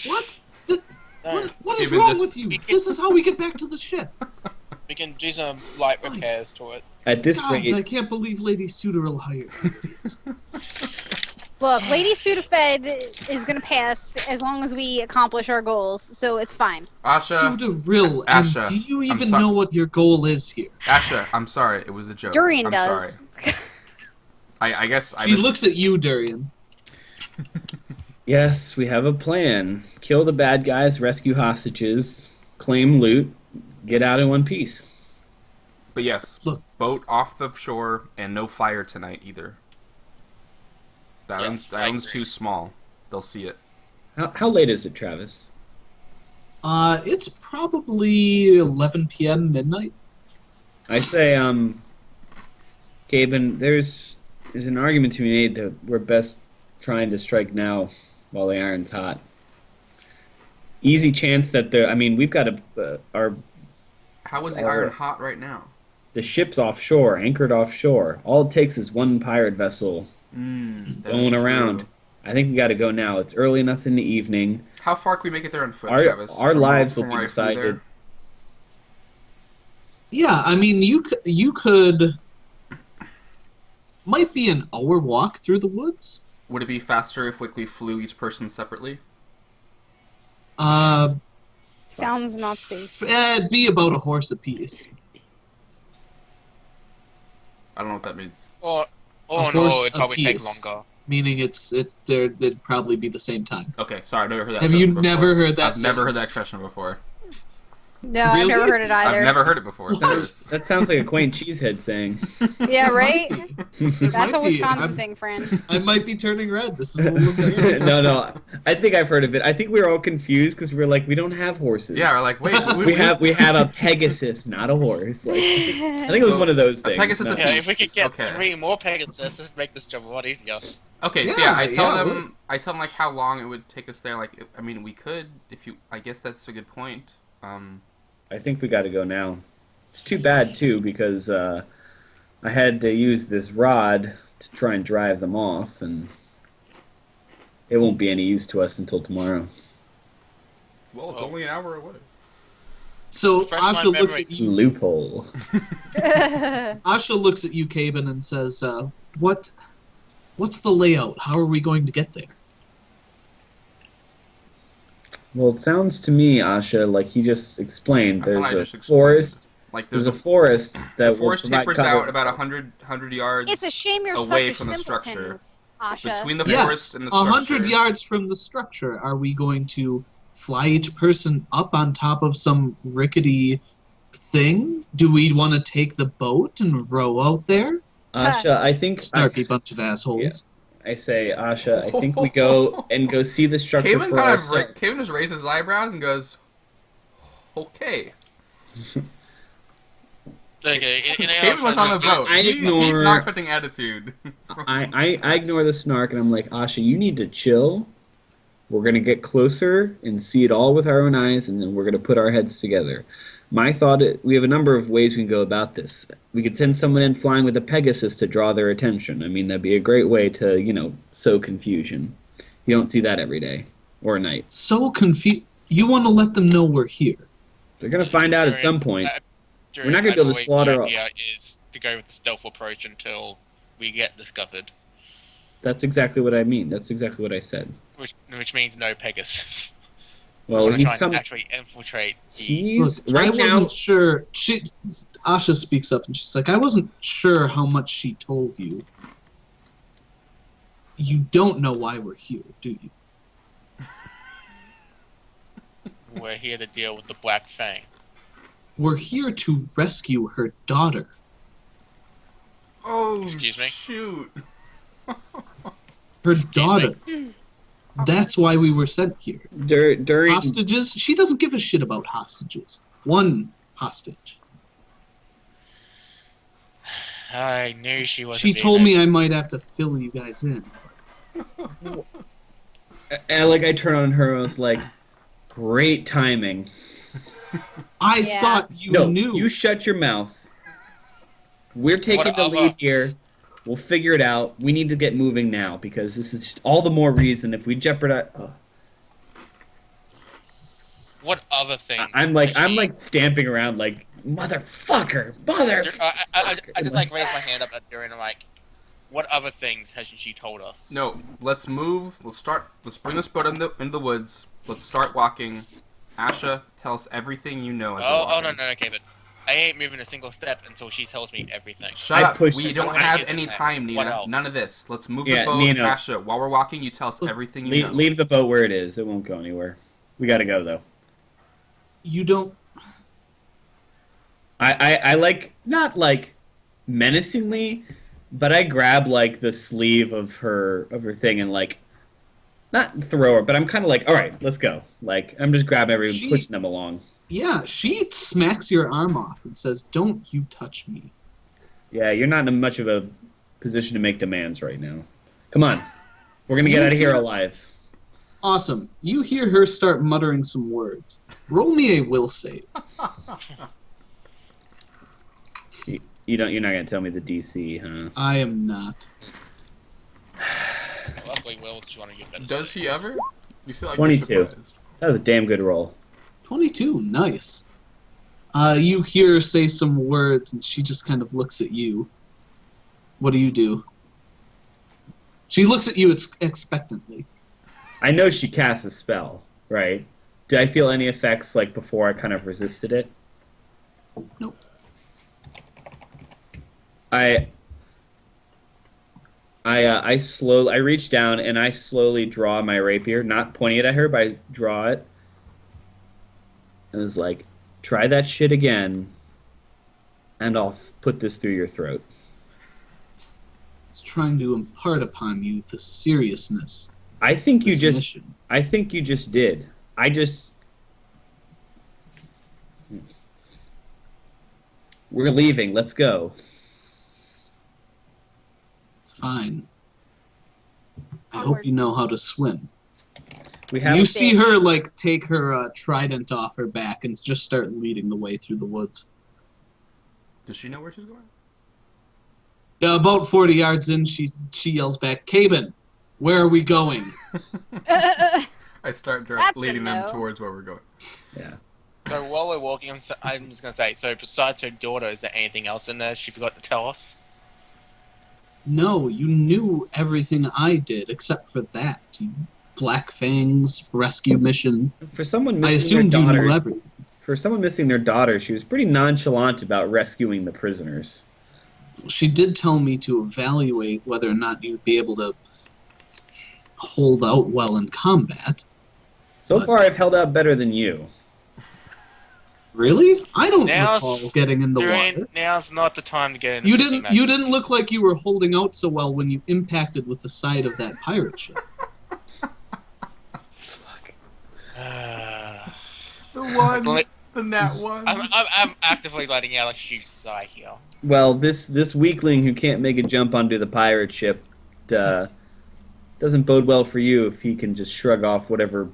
What? What is Even wrong just- with you? This is how we get back to the ship. We can do some light repairs to it. At this God, I rate, can't believe Lady Suderil hired you idiots. Look, Lady Sudafed is gonna pass as long as we accomplish our goals, so it's fine. Asha, Suderil, and Asha, do you I'm even sorry. know what your goal is here? Asha, I'm sorry. It was a joke. Durian I'm does. Sorry. I guess I She mis- looks at you, Durian. yes, we have a plan. Kill the bad guys, rescue hostages, claim loot, get out in one piece. But yes, Look. boat off the shore and no fire tonight either. That Yes, I island's agree. too small. They'll see it. How late is it, Travis? It's probably 11 p.m. midnight. I say, Gaben, there's an argument to be made that we're best trying to strike now while the iron's hot. Easy chance that we've got How is the Or- iron hot right now? the ship's offshore, anchored offshore. All it takes is one pirate vessel That going is around. true. I think we got to go now. It's early enough in the evening. How far can we make it there on foot, Our Travis? our From lives will from be where I flew decided. there? Yeah, I mean, you could. Might be an hour walk through the woods. Would it be faster if we flew each person separately? Sounds not safe. It'd be about a horse apiece. I don't know what that means. Or A no, horse it'd probably take apiece. longer. Meaning they'd probably be the same time. Okay, sorry, I've never heard that. Have you expression never before. heard that I've never saying? heard that expression before. No, I've never Really? heard it either. I've never heard it before. That sounds like a quaint cheesehead saying. Yeah, right? It That's might a be. Wisconsin thing, friend. I might be turning red. This is a little embarrassing. No. I think I've heard of it. I think we were all confused because we were like, we don't have horses. Yeah, we're like, wait, we have a Pegasus, not a horse. Like, I think it was one of those things. Pegasus No. is Yeah, if we could get Okay. 3 more Pegasus, let's make this job a lot easier. Okay, so Yeah, yeah, I tell yeah, them like how long it would take us there. Like, I mean, we could if you. I guess that's a good point. I think we got to go now. It's too bad too because I had to use this rod to try and drive them off, and it won't be any use to us until tomorrow. Well, it's Oh. only an hour away. So Refresh my Asha looks memory. at you. Loophole. Asha looks at you, Caben, and says, "What's the layout? How are we going to get there?" Well, it sounds to me, Asha, like he just explained. I thought I There's just a explained forest. Like, There's there's a forest the that will forest provide tapers cover out about for us. 100 yards It's a shame you're away such a from the simpleton, structure. Asha. Between the Yes, forest and the structure. 100 yards from the structure. Are we going to fly each person up on top of some rickety thing? Do we want to take the boat and row out there? Asha, I think Snarky bunch of assholes. I say, Asha, I think we go see the structure Caven for kind of ourselves. Caven just raises his eyebrows and goes, "Okay." Okay, in Caven was on the boat. I He's ignore- not expecting attitude. I ignore the snark and I'm like, Asha, you need to chill. We're gonna get closer and see it all with our own eyes, and then we're gonna put our heads together. My thought, we have a number of ways we can go about this. We could send someone in flying with a Pegasus to draw their attention. I mean, that'd be a great way to, sow confusion. You don't see that every day or night. So confused. You want to let them know we're here. They're gonna find out at some point. We're not gonna be able to slaughter The all- idea is to go with the stealth approach until we get discovered, That's exactly what I mean. That's exactly what I said. which means no Pegasus. Well, we want to he's try and coming. actually infiltrate the. He's Look, I right wasn't now. sure. Asha speaks up and she's like, I wasn't sure how much she told you. You don't know why we're here, do you? We're here to deal with the Black Fang. We're here to rescue her daughter. Oh, Excuse me? shoot. Her Excuse daughter. That's why we were sent here. During Hostages? She doesn't give a shit about hostages. One hostage. I knew she wasn't. She being told there. me I might have to fill you guys in. and I turn on her and I was like, "Great timing." I Yeah. thought you No, knew. you shut your mouth. We're taking the Whatever. lead here. We'll figure it out. We need to get moving now because this is just all the more reason if we jeopardize. Oh. What other things? I'm like has she- stamping around like motherfucker. I just like raised my hand up at her and I'm like, what other things has she told us? No, let's move. Let's bring this boat in the woods. Let's start walking. Asha, tell us everything you know. As we're Oh walking. no, okay, but I ain't moving a single step until she tells me everything. Shut I up. pushed We it. don't What have is any it? time, What Nina. else? None of this. Let's move Yeah, the boat. Nina. Asha, while we're walking, you tell us everything you know. Leave the boat where it is. It won't go anywhere. We gotta go though. You don't. I like not like menacingly, but I grab like the sleeve of her thing and like not throw her, but I'm kind of like, all right, let's go. Like I'm just grabbing everyone, She- pushing them along. Yeah, she smacks your arm off and says, "Don't you touch me." Yeah, you're not in much of a position to make demands right now. Come on, we're gonna get out of here alive. Awesome. You hear her start muttering some words. Roll me a will save. You're not gonna tell me the DC, huh? I am not. Luckily, Will's trying to get better. Does she saves. ever? You feel like 22. You're surprised. That was a damn good roll. 22, nice. You hear her say some words, and she just kind of looks at you. What do you do? She looks at you expectantly. I know she casts a spell, right? Did I feel any effects like before I kind of resisted it? Nope. I reach down and I slowly draw my rapier, not pointing it at her, but I draw it. And it's like, try that shit again, and I'll put this through your throat. It's trying to impart upon you the seriousness I think of you this just. mission. I think you just did. We're leaving. Let's go. Fine. I Onward. hope you know how to swim. We have. You see her like take her trident off her back and just start leading the way through the woods. Does she know where she's going? About 40 yards in, she yells back, "Caben, where are we going?" I start That's a leading them no. towards where we're going. Yeah. So while we're walking, I'm just going to say, so besides her daughter, is there anything else in there she forgot to tell us? No, you knew everything I did except for that. Black Fang's rescue mission. For someone I missing their assumed you knew daughter, everything. for someone missing their daughter, she was pretty nonchalant about rescuing the prisoners. She did tell me to evaluate whether or not you'd be able to hold out well in combat. So But- far, I've held out better than you. Really? I don't Now's- recall getting in the water. Now's not the time to get into You kissing didn't. You matches. didn't look like you were holding out so well when you impacted with the side of that pirate ship. The one, Like- the nat one. I'm actively letting out a huge sigh here. Well, this weakling who can't make a jump onto the pirate ship doesn't bode well for you if he can just shrug off whatever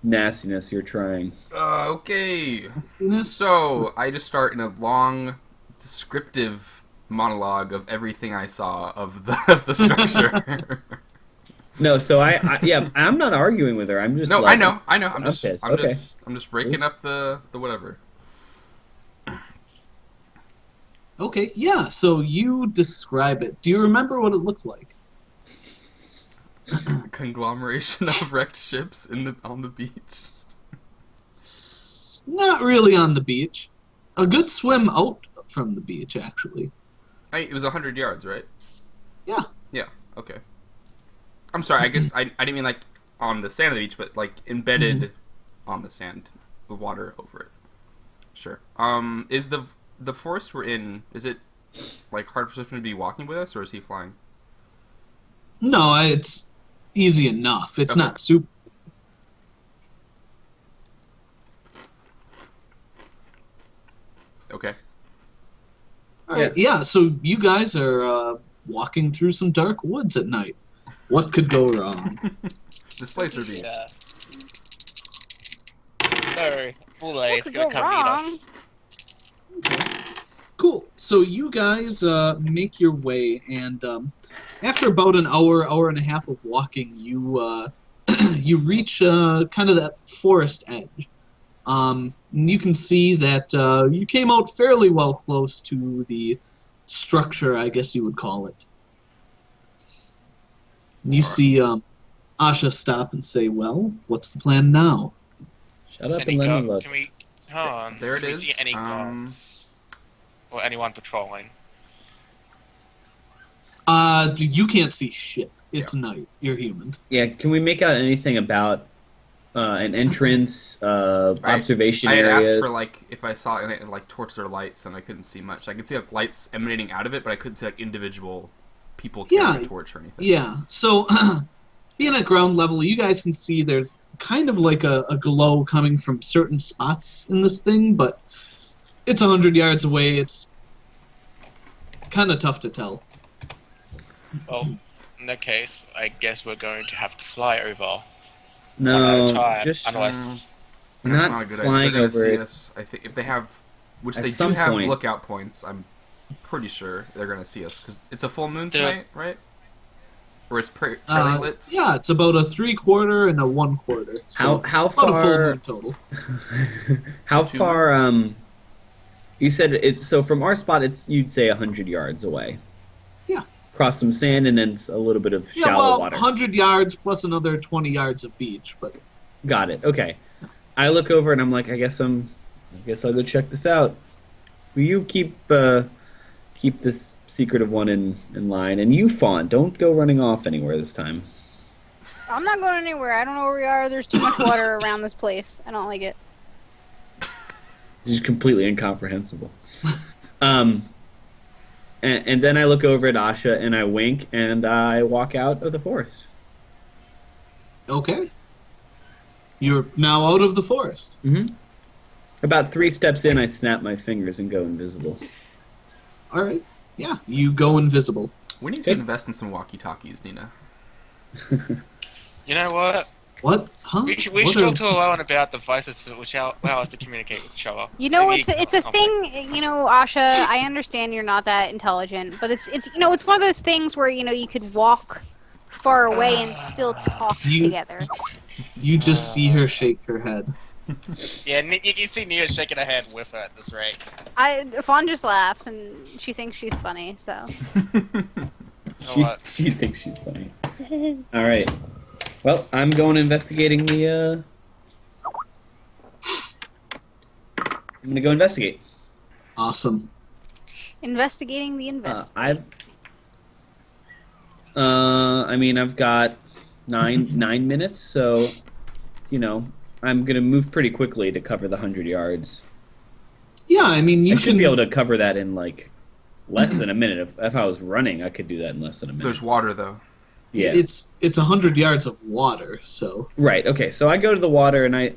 nastiness you're trying. Okay. Nastiness? So I just start in a long, descriptive monologue of everything I saw of the structure. No, so I'm not arguing with her. I'm just No, like, I know. I'm just, Okay, I'm okay. I'm just breaking up the whatever. Okay, yeah. So you describe it. Do you remember what it looked like? Conglomeration of wrecked ships on the beach. Not really on the beach. A good swim out from the beach, actually. It was 100 yards, right? Yeah. Yeah. Okay. I'm sorry. I guess I didn't mean like on the sand of the beach, but like embedded on the sand, with water over it. Sure. Is the forest we're in? Is it like hard for Swift to be walking with us, or is he flying? No, it's easy enough. It's Okay. not super. Okay. All right, yeah. So you guys are walking through some dark woods at night. What could go wrong? Displacer beam. Yes. No, Boule is could going go to come wrong? meet us. Cool. So you guys make your way, and after about an hour and a half of walking, you you reach kind of that forest edge. And you can see that you came out fairly well close to the structure, I guess you would call it. And you see Asha stop and say, "Well, what's the plan now?" Shut up Any and let me gu- look. Can we? Hold on. There it can is. We see any guards or anyone patrolling? You can't see shit. It's night. You're human. Yeah, can we make out anything about an entrance, observation I had areas? asked for like if I saw it like torches or lights, and I couldn't see much. I could see like lights emanating out of it, but I couldn't see like individual people carrying Yeah. a torch or anything. Yeah, so being at ground level, you guys can see there's kind of like a glow coming from certain spots in this thing, but it's 100 yards away. It's kind of tough to tell. Well, in that case, I guess we're going to have to fly over no, one at a time, just unless That's not not a good flying idea. They're over gonna see it. us. I think if they have, which At they do some have point. lookout points, I'm pretty sure they're gonna see us because it's a full moon Yeah. tonight, right? Or it's fairly lit. Yeah, it's about a 3/4 and a 1/4. So how about a full far? moon total. How Two far? You said it's so from our spot. It's you'd say 100 yards away. Yeah. Cross some sand and then a little bit of Yeah, shallow well, water. 100 yards plus another 20 yards of beach, but Got it. Okay. I look over and I'm like, I guess I'll go check this out. Will you keep this secretive one in line? And you, Fawn, don't go running off anywhere this time. I'm not going anywhere. I don't know where we are. There's too much water around this place. I don't like it. It's just completely incomprehensible. And then I look over at Asha and I wink and I walk out of the forest. Okay. You're now out of the forest. Mm-hmm. About 3 steps in, I snap my fingers and go invisible. All right. Yeah, you go invisible. We need to invest in some walkie-talkies, Nina. You know what? What? Huh? We should What talk to Owen about the devices which allow us to communicate with each other. You know, Maybe it's a thing. You know, Asha. I understand you're not that intelligent, but it's you know, it's one of those things where you could walk far away and still talk together. You just see her shake her head. Yeah, you can see Nia shaking her head with her at this rate. Fawn just laughs and she thinks she's funny. So. You know what? She thinks she's funny. All right. Well, I'm going investigating the. I'm gonna go investigate. Awesome. Investigating the investigation. I mean, I've got 9 minutes, so I'm gonna move pretty quickly to cover the 100 yards. Yeah, I mean, you I should can be able to cover that in like less than a minute. If I was running, I could do that in less than a minute. There's water though. Yeah. It's 100 yards of water, so. Right. Okay. So I go to the water, and I.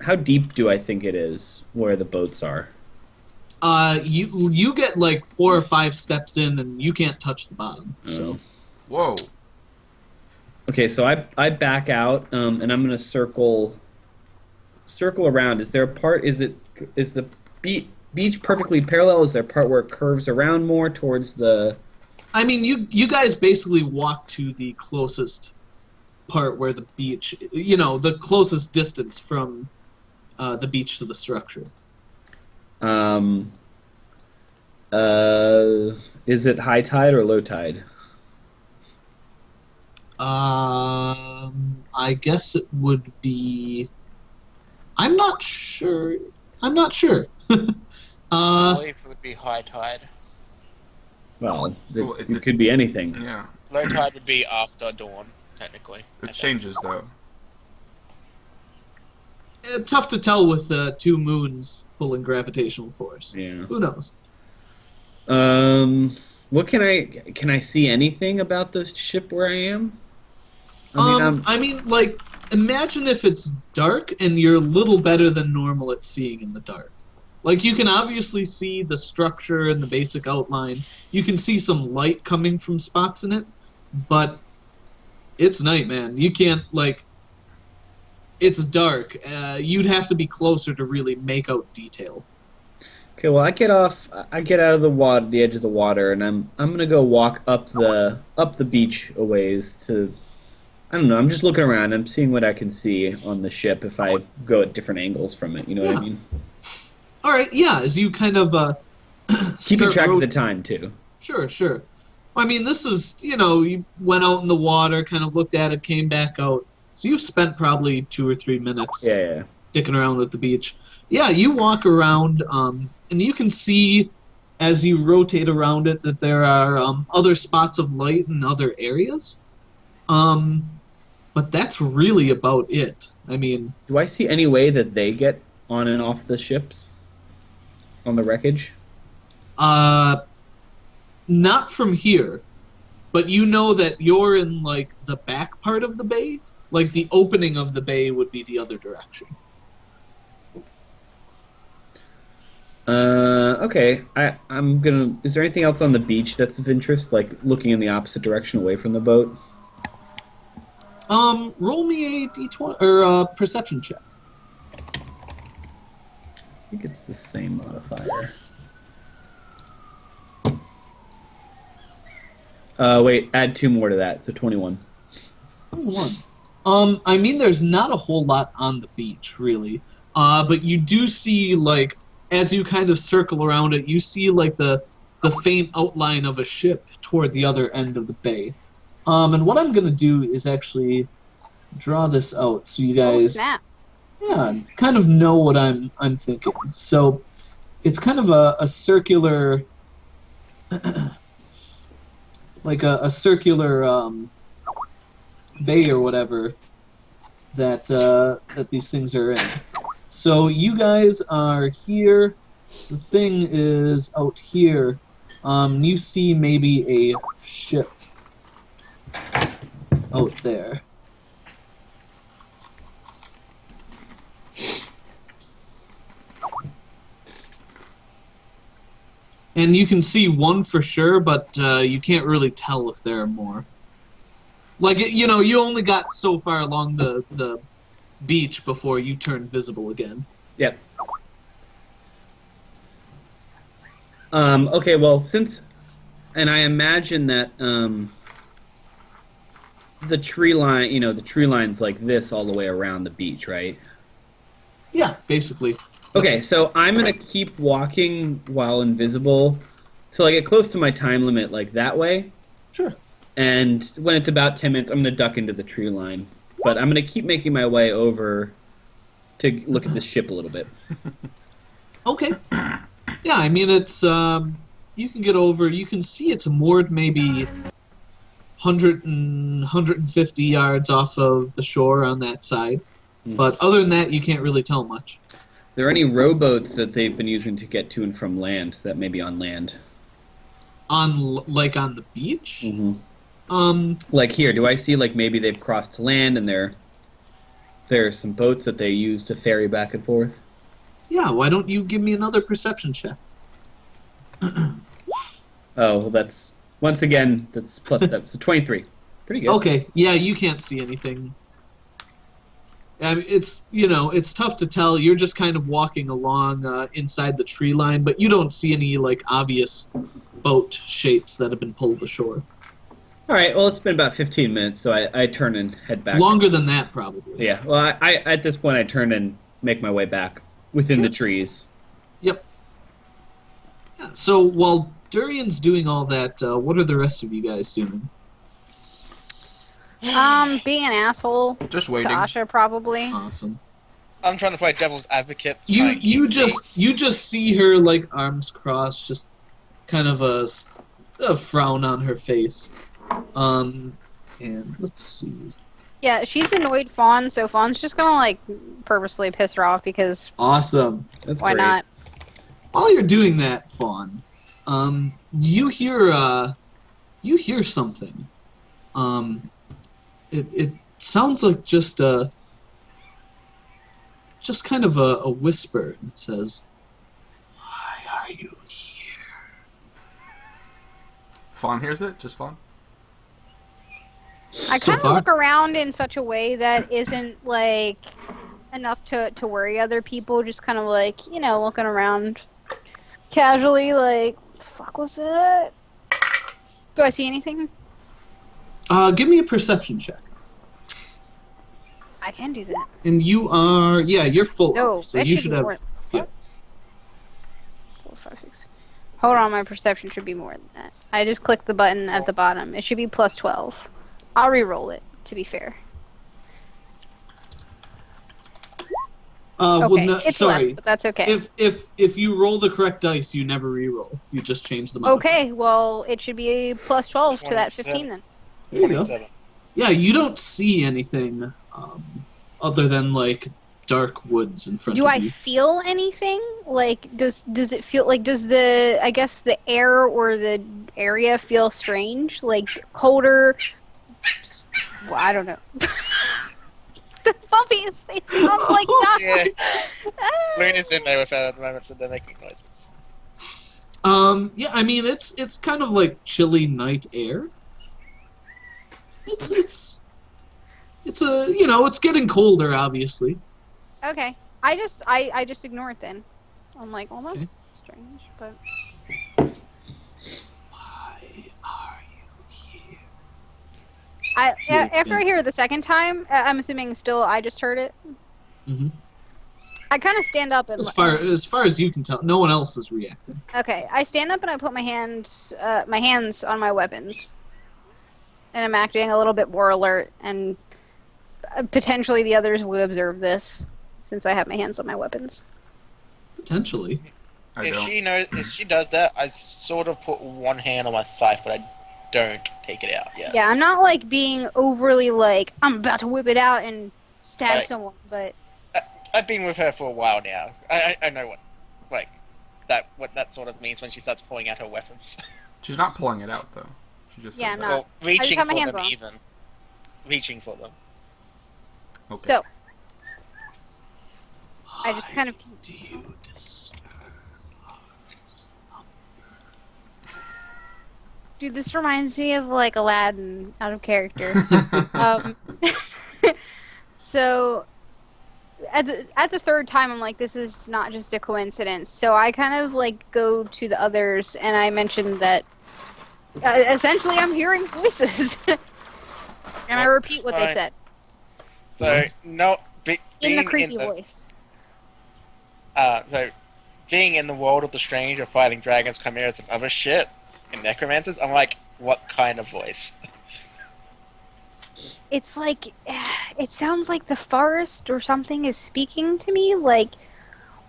How deep do I think it is where the boats are? You get like 4 or 5 steps in, and you can't touch the bottom. So. Whoa. Okay. So I back out, and I'm gonna circle around. Is there a part? Is the beach perfectly parallel? Is there a part where it curves around more towards the? I mean, you guys basically walk to the closest part where the beach, the closest distance from the beach to the structure. Is it high tide or low tide? I guess it would be. I'm not sure. I believe it would be high tide. Well, it could be anything. Yeah. Low tide would be after dawn, technically. It changes though. Tough to tell with 2 moons pulling gravitational force. Yeah. Who knows? What can I see anything about the ship where I am? I mean, like, imagine if it's dark and you're a little better than normal at seeing in the dark. Like, you can obviously see the structure and the basic outline. You can see some light coming from spots in it, but it's night, man. You can't, like, it's dark. You'd have to be closer to really make out detail. Okay, well, I get out of the water, the edge of the water, and I'm gonna go walk up the beach a ways to. I don't know. I'm just looking around. I'm seeing what I can see on the ship if I go at different angles from it. You know what I mean? All right, yeah. As you kind of Keeping start track of the time too. Sure. I mean, this is you went out in the water, kind of looked at it, came back out. So you've spent probably 2 or 3 minutes dicking around at the beach. Yeah, you walk around, and you can see as you rotate around it that there are other spots of light in other areas. But that's really about it. I mean... Do I see any way that they get on and off the ships? On the wreckage? Not from here. But you know that you're in, like, the back part of the bay. Like, the opening of the bay would be the other direction. Okay. I'm gonna... Is there anything else on the beach that's of interest? Like, looking in the opposite direction away from the boat? Roll me a d20 or perception check. I think it's the same modifier. Wait, add 2 more to that, so 21. 21. I mean, there's not a whole lot on the beach, really. But you do see, like, as you kind of circle around it, you see, like, the faint outline of a ship toward the other end of the bay. And what I'm going to do is actually draw this out so you guys kind of know what I'm thinking. So it's kind of a circular, like a circular bay or whatever that these things are in. So you guys are here. The thing is out here. You see maybe a ship out there. And you can see one for sure, but you can't really tell if there are more. Like, you know, you only got so far along the beach before you turned visible again. Yep. Okay, well, and I imagine that the tree line, the tree line's like this all the way around the beach, right? Yeah, basically. Okay, so I'm gonna keep walking while invisible till I get close to my time limit, like that way. Sure. And when it's about 10 minutes, I'm gonna duck into the tree line. But I'm gonna keep making my way over to look at the ship a little bit. Okay. Yeah, I mean, it's, you can get over, you can see it's moored maybe 150 yards off of the shore on that side. But other than that, you can't really tell much. Are there any rowboats that they've been using to get to and from land that may be on land? On the beach? Mm-hmm. Like here, do I see like maybe they've crossed to land and there are some boats that they use to ferry back and forth? Yeah, why don't you give me another perception check? Oh, well, that's plus 7, so 23. Pretty good. Okay, yeah, you can't see anything. I mean, it's tough to tell. You're just kind of walking along inside the tree line, but you don't see any like obvious boat shapes that have been pulled ashore. All right. Well, it's been about 15 minutes, so I turn and head back. Longer than that, probably. Yeah. Well, I at this point I turn and make my way back within the trees. Yep. Yeah, so while Durian's doing all that, what are the rest of you guys doing? Being an asshole. Just To waiting. Asha, probably. Awesome. I'm trying to play devil's advocate. to try You and keep you peace. just see her like arms crossed, just kind of a frown on her face. And let's see. Yeah, she's annoyed Fawn, so Fawn's just gonna like purposely piss her off because Awesome. That's why great. not? While you're doing that, Fawn, you hear something. It sounds like just kind of a whisper. It says, "Why are you here?" Fawn hears it? Just Fawn? I So kind of far? look around in such a way that isn't like enough to worry other people. Just kind of like looking around casually, like, the fuck was that? Do I see anything? Give me a perception check. I can do that. And you are, you're full No, up, so that you should should be have. more. yeah. 4, 5, 6. Hold on, my perception should be more than that. I just clicked the button at the bottom. It should be plus 12. I'll re-roll it, to be fair. Okay, Well, no, it's sorry. less, but that's okay. If you roll the correct dice, you never re-roll. You just change the modifier. Okay, well, it should be plus 12 to that 27. 15 then. There you go. 27. Yeah, you don't see anything other than like dark woods in front Do of I you. feel anything? Like, does it feel like, does the air or the area feel strange? Like, colder? Well, I don't know. The puppies, they sound like ducks. Yeah. Ah. Luna's in there with her at the moment, so they're making noises. Yeah, I mean it's kind of like chilly night air. It's it's getting colder, obviously. Okay. I just ignore it then. I'm like, well, that's strange, but... Why are you here? After I hear it the second time, I'm assuming still I just heard it. hmm I kind of stand up and... As far as you can tell, no one else is reacting. Okay, I stand up and I put my hands on my weapons. And I'm acting a little bit more alert, and potentially the others would observe this, since I have my hands on my weapons. Potentially. I If don't. if she does that, I sort of put one hand on my scythe, but I don't take it out yet. Yeah, I'm not like being overly like, I'm about to whip it out and stab Right. someone, but I've been with her for a while now. I know what that sort of means when she starts pulling out her weapons. She's not pulling it out though. She just Yeah, said I'm that. not. Or reaching have my for hands them on. even. Reaching for them. Okay. So I just kind of. Do you disturb? Dude, this reminds me of like Aladdin out of character. um, so at the third time, I'm like, this is not just a coincidence. So I kind of like go to the others and I mention that essentially I'm hearing voices, and I repeat what they Fine. said So no, in being the creepy voice. So being in the world of the strange or fighting dragons, chimeras, and other shit, and necromancers, I'm like, what kind of voice? It's like it sounds like the forest or something is speaking to me. Like,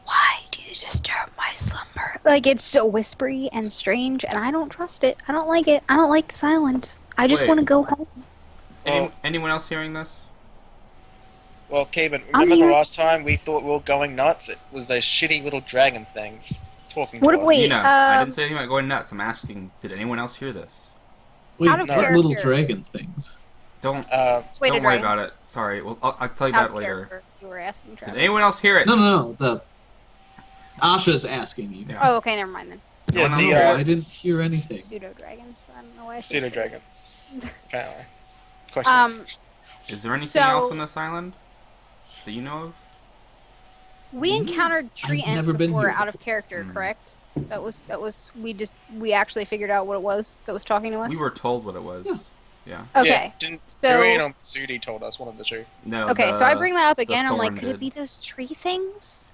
why do you disturb my slumber? Like, it's so whispery and strange, and I don't trust it. I don't like it. I don't like the silence. I just Wait. want to go home. Anyone else hearing this? Well, Caven, I'm remember the here. last time we thought we were going nuts? It was those shitty little dragon things talking What- to us. wait, Nina, I um, didn't say anything about going nuts. I'm asking, did anyone else hear this? Wait, Out of what little character. dragon things? Don't Wait, don't worry about it. Sorry, I'll tell you Out about of it later. character, you were asking Travis. Did anyone else hear it? No. Asha's asking you. Yeah. Oh, okay, never mind then. Yeah, No, the no, I didn't hear anything. Pseudo dragons. I don't know why. I said pseudo pseudo. dragons. Apparently. Question. Is there anything So- else on this island that you know of? We encountered tree I've ants never been before here. out of character, Mm. correct? That was we actually figured out what it was that was talking to us. We were told what it was. Yeah. Yeah. Okay. Yeah, didn't So- Durian or Sudi told us one of the two. No. Okay, so I bring that up the again. I'm like, thorn could it did. be those tree things?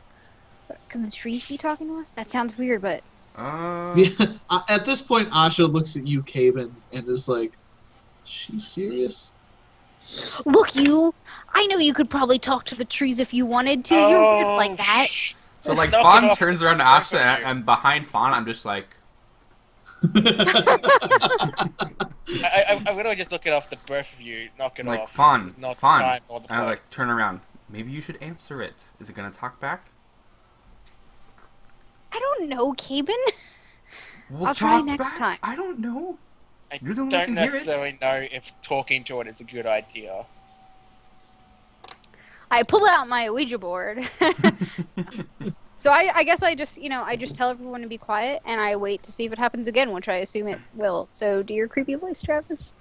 Could the trees be talking to us? That sounds weird, but Yeah. At this point, Asha looks at you, Caven, and is like, "She's serious." look, you. I know you could probably talk to the trees if you wanted to. You're weird like that. So like Knock it Fawn off turns the around to both of Asha, you. and behind Fawn, I'm just like, I'm gonna just look it off the both of you. Knock it like off. Fawn, This is not Fawn, the time or the and I like place. turn around. Maybe you should answer it. Is it gonna talk back? I don't know, Caben. We'll I'll try talk next back. time. I don't know. I You're the one don't who can hear it. necessarily know if talking to it is a good idea. I pull out my Ouija board. So I guess I just tell everyone to be quiet, and I wait to see if it happens again, which I assume it will. So do your creepy voice, Travis.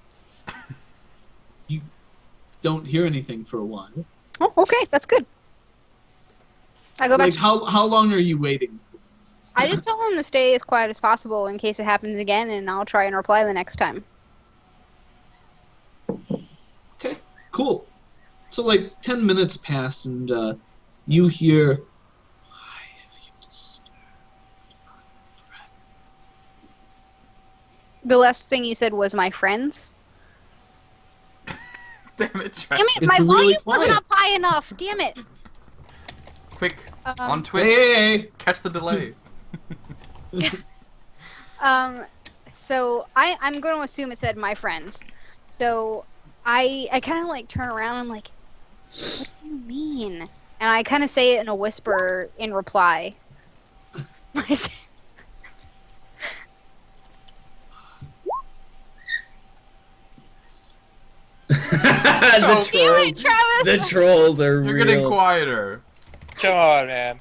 Don't hear anything for a while. Oh, okay, that's good. I go back. Like, how long are you waiting? I just tell them to stay as quiet as possible in case it happens again, and I'll try and reply the next time. Okay, cool. So like 10 minutes pass, and you hear, "Why have you disturbed my friend?" The last thing you said was my friends. Damn it, Travis. Damn it, It's my really volume wasn't quiet. up high enough. Damn it. Quick, on Twitch, Hey! catch the delay. So I'm going to assume it said my friends. So I kind of like turn around. I'm like, what do you mean? And I kind of say it in a whisper in reply. I say- the Oh, Damn it, trolls. Travis! The trolls are You're real. getting quieter. Come on, man.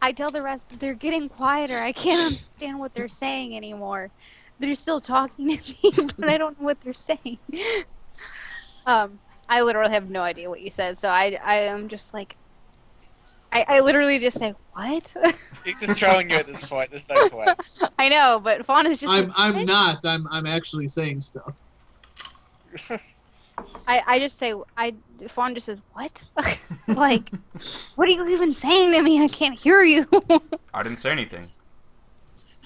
I tell the rest they're getting quieter. I can't understand what they're saying anymore. They're still talking to me, but I don't know what they're saying. I literally have no idea what you said, so I am just like, I literally just say what? He's just trolling you at this point. There's no point. I know, but Fawn is just. I'm like, I'm "What?" not. I'm actually saying stuff. I just say Fawn just says what? Like, what are you even saying to me? I can't hear you. I didn't say anything.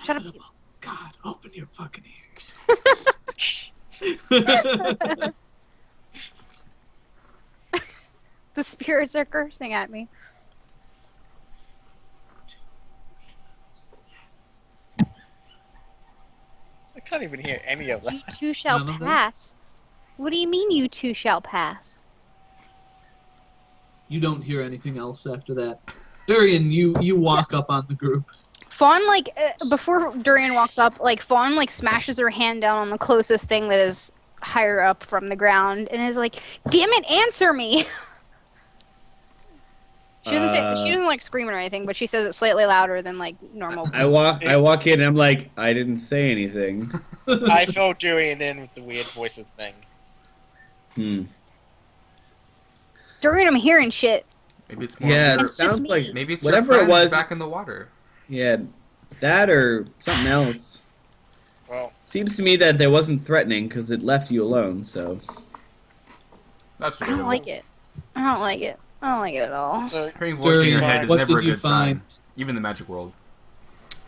Shut up. Oh, God, open your fucking ears. The spirits are cursing at me. I can't even hear any of that. You two shall None of them? pass. What do you mean you two shall pass? You don't hear anything else after that. Durian, you walk up on the group. Fawn, like, before Durian walks up, like, Fawn, like, smashes her hand down on the closest thing that is higher up from the ground and is like, damn it, answer me! She doesn't say, she doesn't, like, scream or anything, but she says it slightly louder than, like, normal. I walk in and I'm like, I didn't say anything. I fill Durian in with the weird voices thing. Durian, I'm hearing shit. Maybe it's more. Yeah, your- it It's just sounds me. like maybe it's whatever your it friends was. back in the water. Yeah, that or something else. Well, Seems to me that they wasn't threatening because it left you alone. So That's I don't like it. I don't like it. I don't like it at all. so Hearing voices in your Durian, head is what never a did you good sign, find? even in the magic world.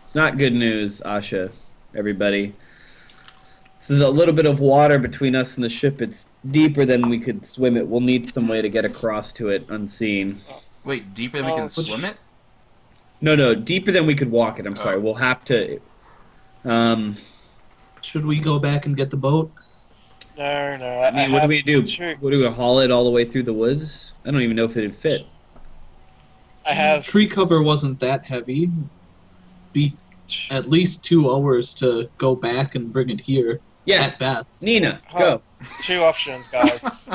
it's not good news, Asha. Everybody. So there's a little bit of water between us and the ship. It's deeper than we could swim it. We'll need some way to get across to it unseen. Wait, deeper than we Oh, can but- swim it? No, deeper than we could walk it. I'm sorry. Oh. We'll have to. Should we go back and get the boat? no. I mean, what do we do? What do we haul it all the way through the woods? I don't even know if it'd fit. I have Tree cover wasn't that heavy. Be at least 2 hours to go back and bring it here. Yes, At best. Nina, go. 2 options, guys.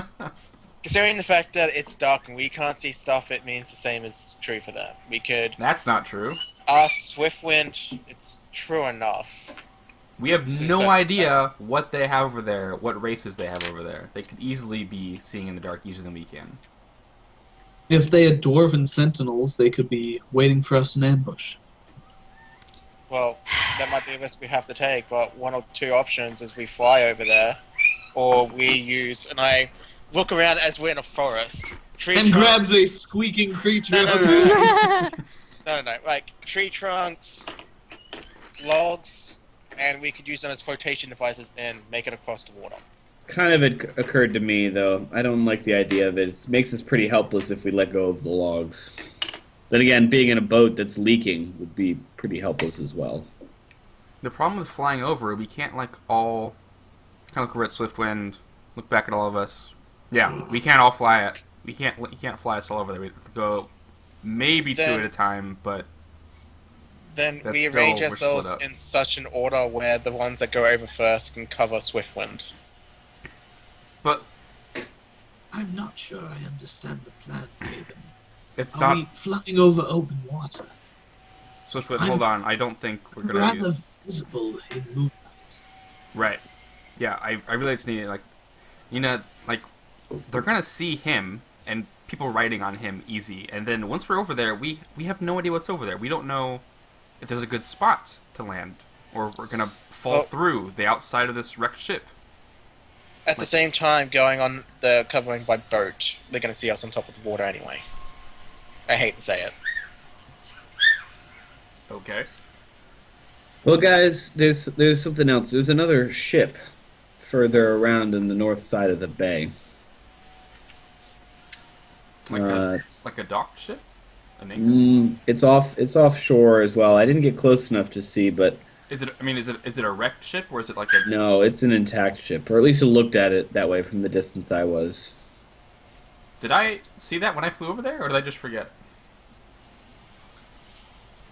Considering the fact that it's dark and we can't see stuff, it means the same is true for them. We could That's not true. ask Swiftwind. It's true enough. We have Just no set- idea what they have over there, what races they have over there. They could easily be seeing in the dark easier than we can. If they had dwarven sentinels, they could be waiting for us in ambush. Well, that might be a risk we have to take, but 1 or 2 options is we fly over there, or we use, and I look around as we're in a forest. Tree And trunks- grabs a squeaking creature. No, like tree trunks, logs, and we could use them as flotation devices and make it across the water. Kind of it occurred to me, though. I don't like the idea of it. It makes us pretty helpless if we let go of the logs. Then again, being in a boat that's leaking would be pretty helpless as well. The problem with flying over, we can't like all kind of look over at Swiftwind, look back at all of us. Yeah, we can't all fly it. You can't fly us all over there. We have to go maybe 2 Then- at a time, but Then That's we still- arrange we're ourselves split up. in such an order where the ones that go over first can cover Swiftwind. I'm not sure I understand the plan, David. it's Are not. we flying over open water? Swiftwind, I'm hold on. I don't think we're gonna. Rather Use, visible in movement. right. Yeah, I really just need like, like they're gonna see him and people riding on him easy, and then once we're over there, we have no idea what's over there. We don't know if there's a good spot to land, or if we're gonna fall Well- through the outside of this wrecked ship. At the same time, going on the covering by boat, they're going to see us on top of the water anyway. I hate to say it. Okay. Well, guys, there's something else. There's another ship further around in the north side of the bay. Like Uh, a docked ship? An anchor? It's offshore as well. I didn't get close enough to see, but Is it a wrecked ship or is it like a? no, it's an intact ship, or at least it looked at it that way from the distance I was. Did I see that when I flew over there, or did I just forget?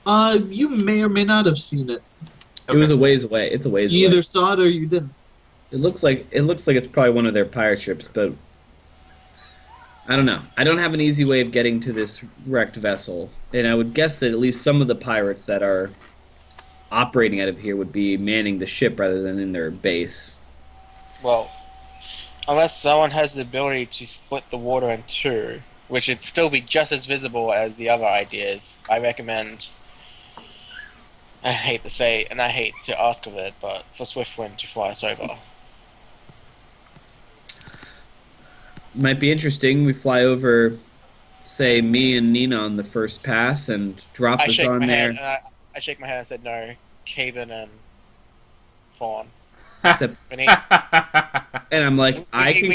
You may or may not have seen it. It was a ways away. It's a ways You away. either saw it or you didn't. It looks like it's probably one of their pirate ships, but I don't know. I don't have an easy way of getting to this wrecked vessel, and I would guess that at least some of the pirates that are operating out of here would be manning the ship rather than in their base. Well, unless someone has the ability to split the water in 2, which would still be just as visible as the other ideas, I recommend. I hate to say, and I hate to ask of it, but for Swiftwind to fly us over. Might be interesting. We fly over, say, me and Nina on the first pass and drop I us shake on my there. head, and I shake my head and said no. Caven and Fawn. Except, We need, and I'm like, I can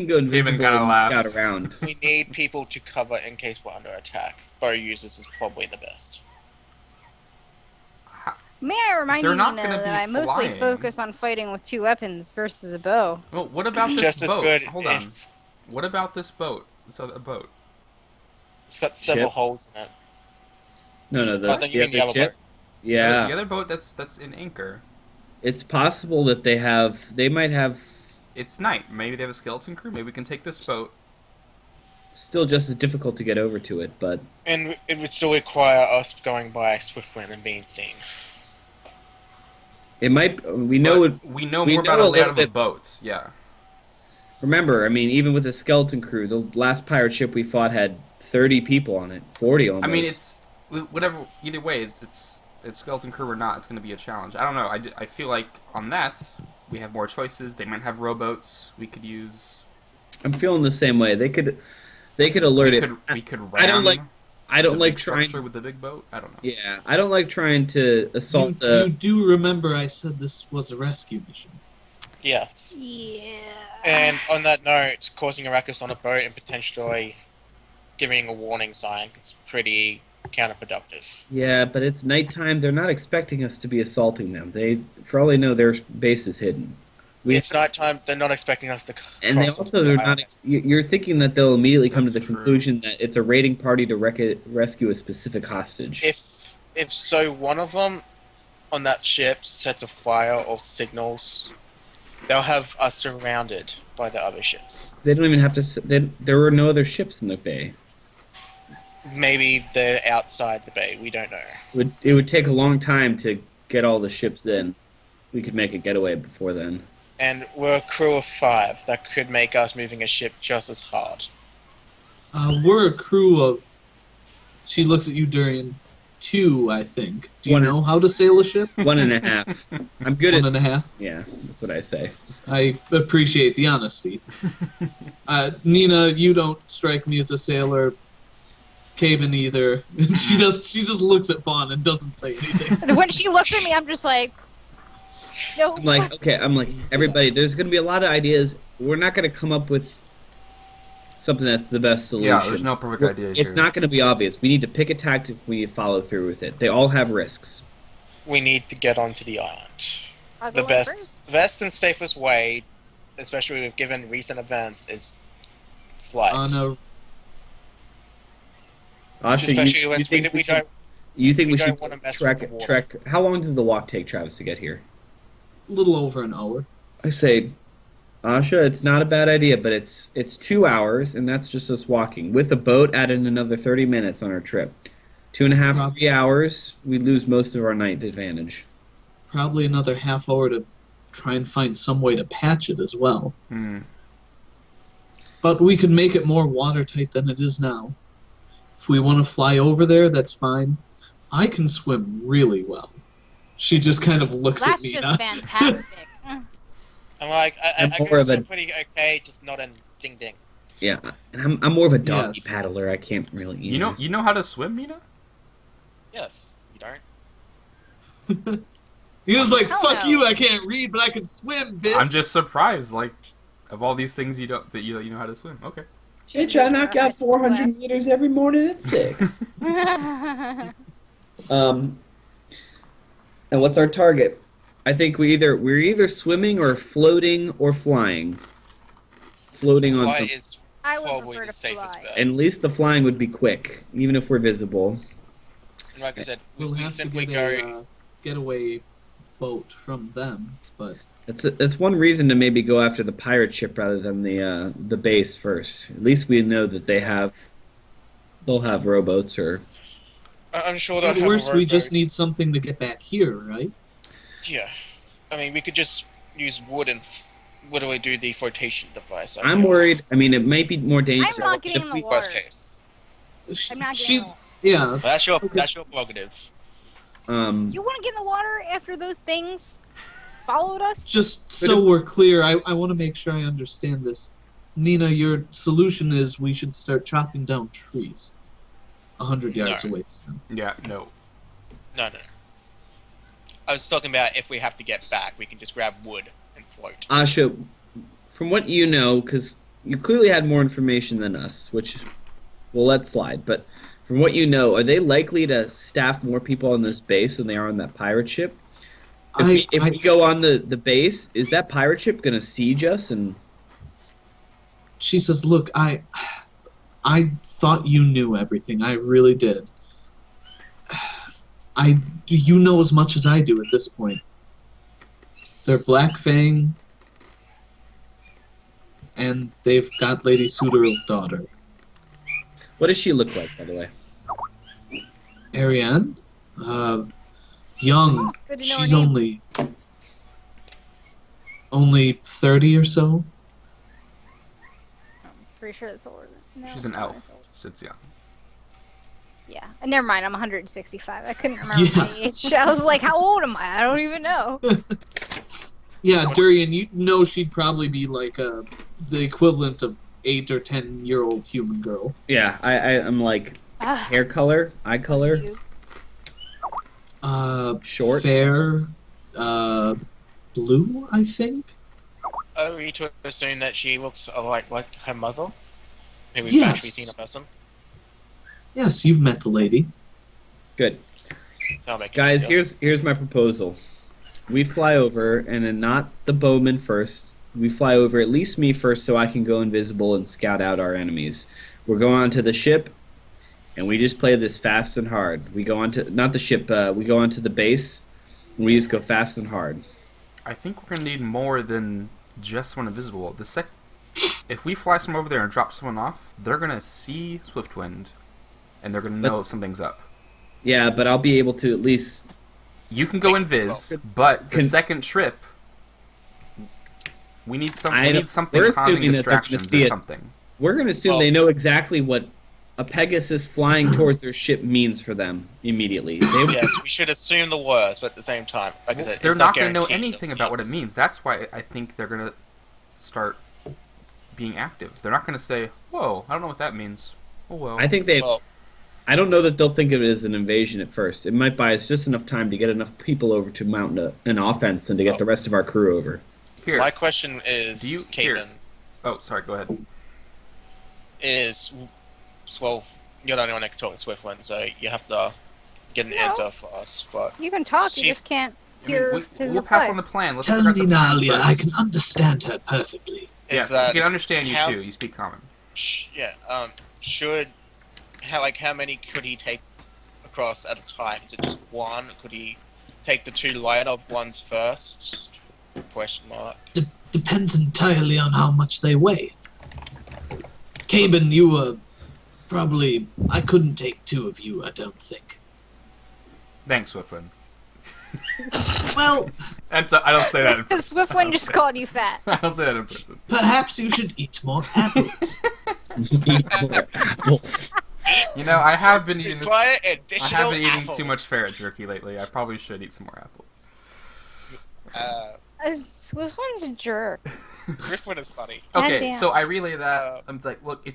go invisible kinda and laughs. scout around. we need people to cover in case we're under attack. Bow users is probably the best. May I remind They're you, not Nina, gonna be that I mostly flying. focus on fighting with 2 weapons versus a bow. Well, what about this Just as boat? good Hold on. if What about this boat? This other boat. It's got several Ship? holes in it. No, Oh, then you mean the other other ship. boat. Yeah, The other boat that's in anchor. it's possible that they might have It's night. Maybe they have a skeleton crew. Maybe we can take this boat. still just as difficult to get over to it, but And it would still require us going by Swiftwind and being seen. it might. We know it. We know we more about know a a layout little of a bit- boat. Yeah. Remember, I mean, even with the skeleton crew, the last pirate ship we fought had 30 people on it, 40 almost. I mean, it's whatever. Either way, it's skeleton crew or not. It's going to be a challenge. I don't know. I feel like on that we have more choices. They might have rowboats we could use. I'm feeling the same way. They could alert it. We could ram I don't like the like big trying. structure with the big boat. I don't know. Yeah, I don't like trying to assault You the. do remember I said this was a rescue mission. Yes. Yeah. And on that note, causing a ruckus on a boat and potentially giving a warning sign is pretty counterproductive. Yeah, but it's nighttime. They're not expecting us to be assaulting them. They, for all they know, their base is hidden. It's nighttime. They're not expecting us to. And they cross also the they're not. island. You're thinking that they'll immediately come to the That's true. conclusion that it's a raiding party to rescue a specific hostage. If so, one of them on that ship sets a fire or signals, they'll have us surrounded by the other ships. They don't even have to. There were no other ships in the bay. Maybe they're outside the bay. We don't know. It would take a long time to get all the ships in. We could make a getaway before then. And we're a crew of 5. That could make us moving a ship just as hard. We're a crew of. She looks at you, Durian. 2, I think. Do you One- know how to sail a ship? 1.5. I'm good One at. and a half. Yeah, that's what I say. I appreciate the honesty. Nina, you don't strike me as a sailor. Caven either. She just looks at Vaughn and doesn't say anything. When she looks at me, I'm just like, no. I'm like, okay. I'm like, everybody. There's going to be a lot of ideas. We're not going to come up with something that's the best solution. Yeah, there's no perfect idea It's here. not going to be obvious. We need to pick a tactic. We need to follow through with it. They all have risks. We need to get onto the island. I'll The go in best, first. best and safest way, especially given recent events, is flight. On a Asha, Especially when you think we we should, don't. you think we we don't should wanna mess trek? with the water. Trek. How long did the walk take, Travis, to get here? little over an hour. I say, Asha, it's not a bad idea, but it's 2 hours, and that's just us walking. With the boat, add in another 30 minutes on our trip. 2.5, Rob- 3 hours, we lose most of our night advantage. Probably another half hour to try and find some way to patch it as well. Hmm. But we can make it more watertight than it is now. If we want to fly over there, that's fine. I can swim really well. She just kind of looks That's at me. just fantastic. I'm like, I'm I more can of a- swim pretty okay, just not in ding ding. Yeah, and I'm more of a doggy Yes. paddler. I can't really. You know how to swim, Mina? Yes, you don't. He was like, Hell "Fuck no. you! I can't read, but I can swim, bitch." I'm just surprised. Like, of all these things you know how to swim. Okay. Bitch, I knock out 400 Class. meters every morning at 6. And what's our target? I think we're either swimming or floating or flying. Floating on Flight something. is I would probably prefer the to safest fly. bet. And at least the flying would be quick, even if we're visible. And like I said, we'll we have to simply get go. a getaway boat from them, but It's one reason to maybe go after the pirate ship rather than the base first. At least we know that they'll have rowboats or I'm sure they'll at have worst a we just rowboat. need something to get back here, right? Yeah, I mean, we could just use wood and literally do the flotation device. I'm worried. I mean, it might be more dangerous. I'm not getting if in the we- water. Worst case. I'm not She, getting. yeah, But that's your Okay. prerogative. You want to get in the water after those things followed us? just so we're clear, I want to make sure I understand this. Nina, your solution is we should start chopping down trees 100 yards No. away from them. Yeah. No. No. I was talking about if we have to get back, we can just grab wood and float. Asha, from what you know, because you clearly had more information than us, which we'll let slide, but from what you know, are they likely to staff more people on this base than they are on that pirate ship? If we go on the base, is that pirate ship going to siege us? And She says, "Look, I thought you knew everything. I really did. You know as much as I do at this point. They're Black Fang, and they've got Lady Suderal's daughter. What does she look like, by the way? Ariane? Young. Good to know her She's name. only 30 or so. Pretty sure that's older than. No, She's an not elf. as old. It's young. Yeah. Never mind. I'm 165. I couldn't remember Yeah. my age. I was like, how old am I? I don't even know. Yeah, Durian, you know she'd probably be like the equivalent of 8 or 10-year-old human girl. Yeah, I'm like Ah, hair color, eye color, you. short. Fair, blue, I think. Are we to assume that she looks like her mother? Who we've Yes. actually seen in person? Yes, you've met the lady. Good. That'll make Guys, sense. here's my proposal. We fly over, and then not the bowman first. We fly over at least me first, so I can go invisible and scout out our enemies. We're going onto the ship, and we just play this fast and hard. We go onto not the ship. We go onto the base, and we just go fast and hard. I think we're gonna need more than just one invisible. If we fly someone over there and drop someone off, they're gonna see Swiftwind, and they're gonna know something's up. Yeah, but I'll be able to at least. You can go invis, but the second trip, we need something. We need something we're causing assuming that they're gonna distractions see or us. something. We're going to assume Well- they know exactly what a Pegasus flying towards their ship means for them immediately. Yes, we should assume the worst, but at the same time, like I said, They're it's not going to know guaranteed anything they'll about see what it us. means. That's why I think they're going to start being active. They're not going to say, "Whoa, I don't know what that means." Oh well. I think they. Well, I don't know that they'll think of it as an invasion at first. It might buy us just enough time to get enough people over to mount an offense and to get the rest of our crew over. Here. my question is, Do you- here. Caden, Oh, sorry. Go ahead. well, you're the only one that can talk to Swiftwind, so you have to get an No. answer for us. But You can talk. You She's- just can't I mean, hear his we'll pass reply. on the plan. Let's Tell figure out me, the plan Nalia, I first. can understand her perfectly. is Yes, that we can understand you how- too. You speak common. should how many could he take across at a time? Is it just one? Could he take the two lighter ones first? Question mark. Depends entirely on how much they weigh. Caben, you were probably... I couldn't take 2 of you, I don't think. Thanks, Swiftwind. Well, And so, I don't say that. In person. Swiftwind just called you fat. I don't say that in person. perhaps you should eat more apples. You know, I have been eating. Require I additional have been eating apples. too much ferret jerky lately. I probably should eat some more apples. Swiftwind's a jerk. Swiftwind is funny. Okay, Goddamn. so I relay that. I'm like, look,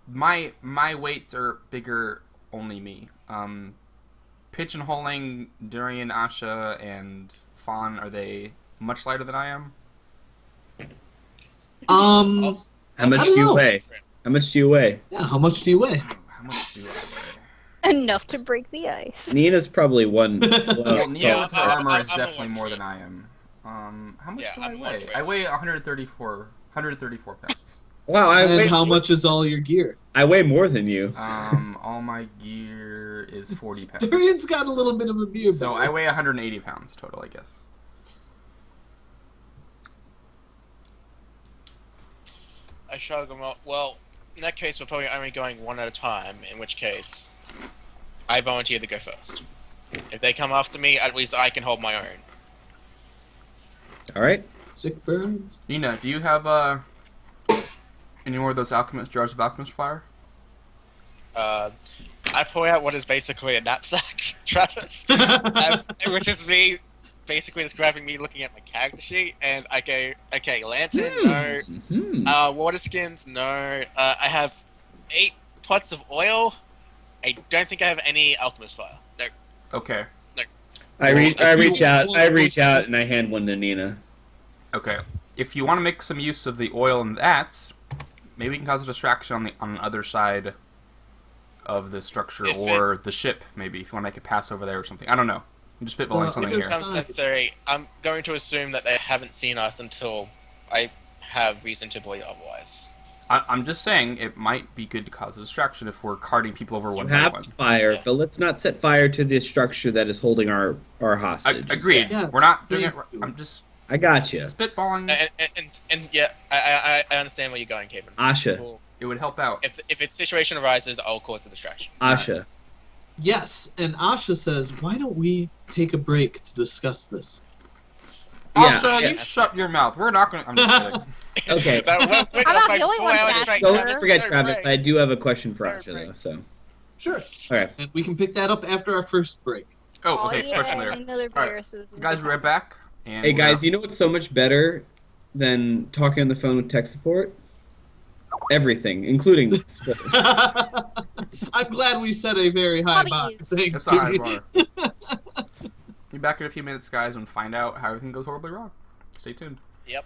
my weights are bigger. Only me. Pigeonholing Durian, Asha, and Fawn, are they much lighter than I am? How much I do don't you know. weigh? How much do you weigh? Yeah, how much do you weigh? How much do I weigh? Enough to break the ice. Nina's probably one. Well, Nia Yeah, with her I'm- armor I'm- is I'm a definitely one more trip. than I am. How much Yeah, do I'm I a one weigh? trip. I weigh 134 pounds. Wow, And how much is all your gear? I weigh more than you. All my gear is 40 pounds. Durian's got a little bit of a beer So belly. I weigh 180 pounds total, I guess. I shrug them up. Well, in that case, we're probably only going one at a time. In which case, I volunteer to go first. If they come after me, at least I can hold my own. All right. Sick burns. Nina, do you have any more of those alchemist jars of alchemist fire? I pull out what is basically a knapsack, Travis, which is me basically describing me looking at my character sheet, and I go, okay, lantern, no. Mhm. Water skins, no. I have 8 pots of oil. I don't think I have any alchemist fire. No. Okay. I reach you- out, and I hand one to Nina. Okay. If you want to make some use of the oil and that, maybe we can cause a distraction on the other side of the structure If or the ship, maybe, if you want to make it pass over there or something. I don't know. I'm just spitballing Well, something if here. it's- Becomes necessary. I'm going to assume that they haven't seen us until I have reason to believe otherwise. I'm just saying it might be good to cause a distraction if we're carting people over You one by have one. fire, but let's not set fire to the structure that is holding our hostage. Agreed. Yes, We're not doing it. thank you. I'm just I got you. spitballing. And yeah, I understand where you're going, Kevin. Asha. Cool. It would help out. If its situation arises, I'll cause a distraction. Asha. Yes, and Asha says, why don't we take a break to discuss this? Yeah, Also, yeah. you shut your mouth. We're not going to... I'm just kidding. Okay. We're I'm not like the only 4 one hours sad, straight. sir. Don't forget, No Travis. break. I do have a question for No Asha, though. breaks. So, Sure. okay. And we can pick that up after our first break. Oh, Oh, okay. yeah, Question later. another All right. viruses. Guys, we're right back. And Hey we're guys, gonna- you know what's so much better than talking on the phone with tech support? Everything, including this. I'm glad we set a very high bar. Hobbies. Thanks, That's a high Jimmy. bar. Be back in a few minutes, guys, and find out how everything goes horribly wrong. Stay tuned. Yep.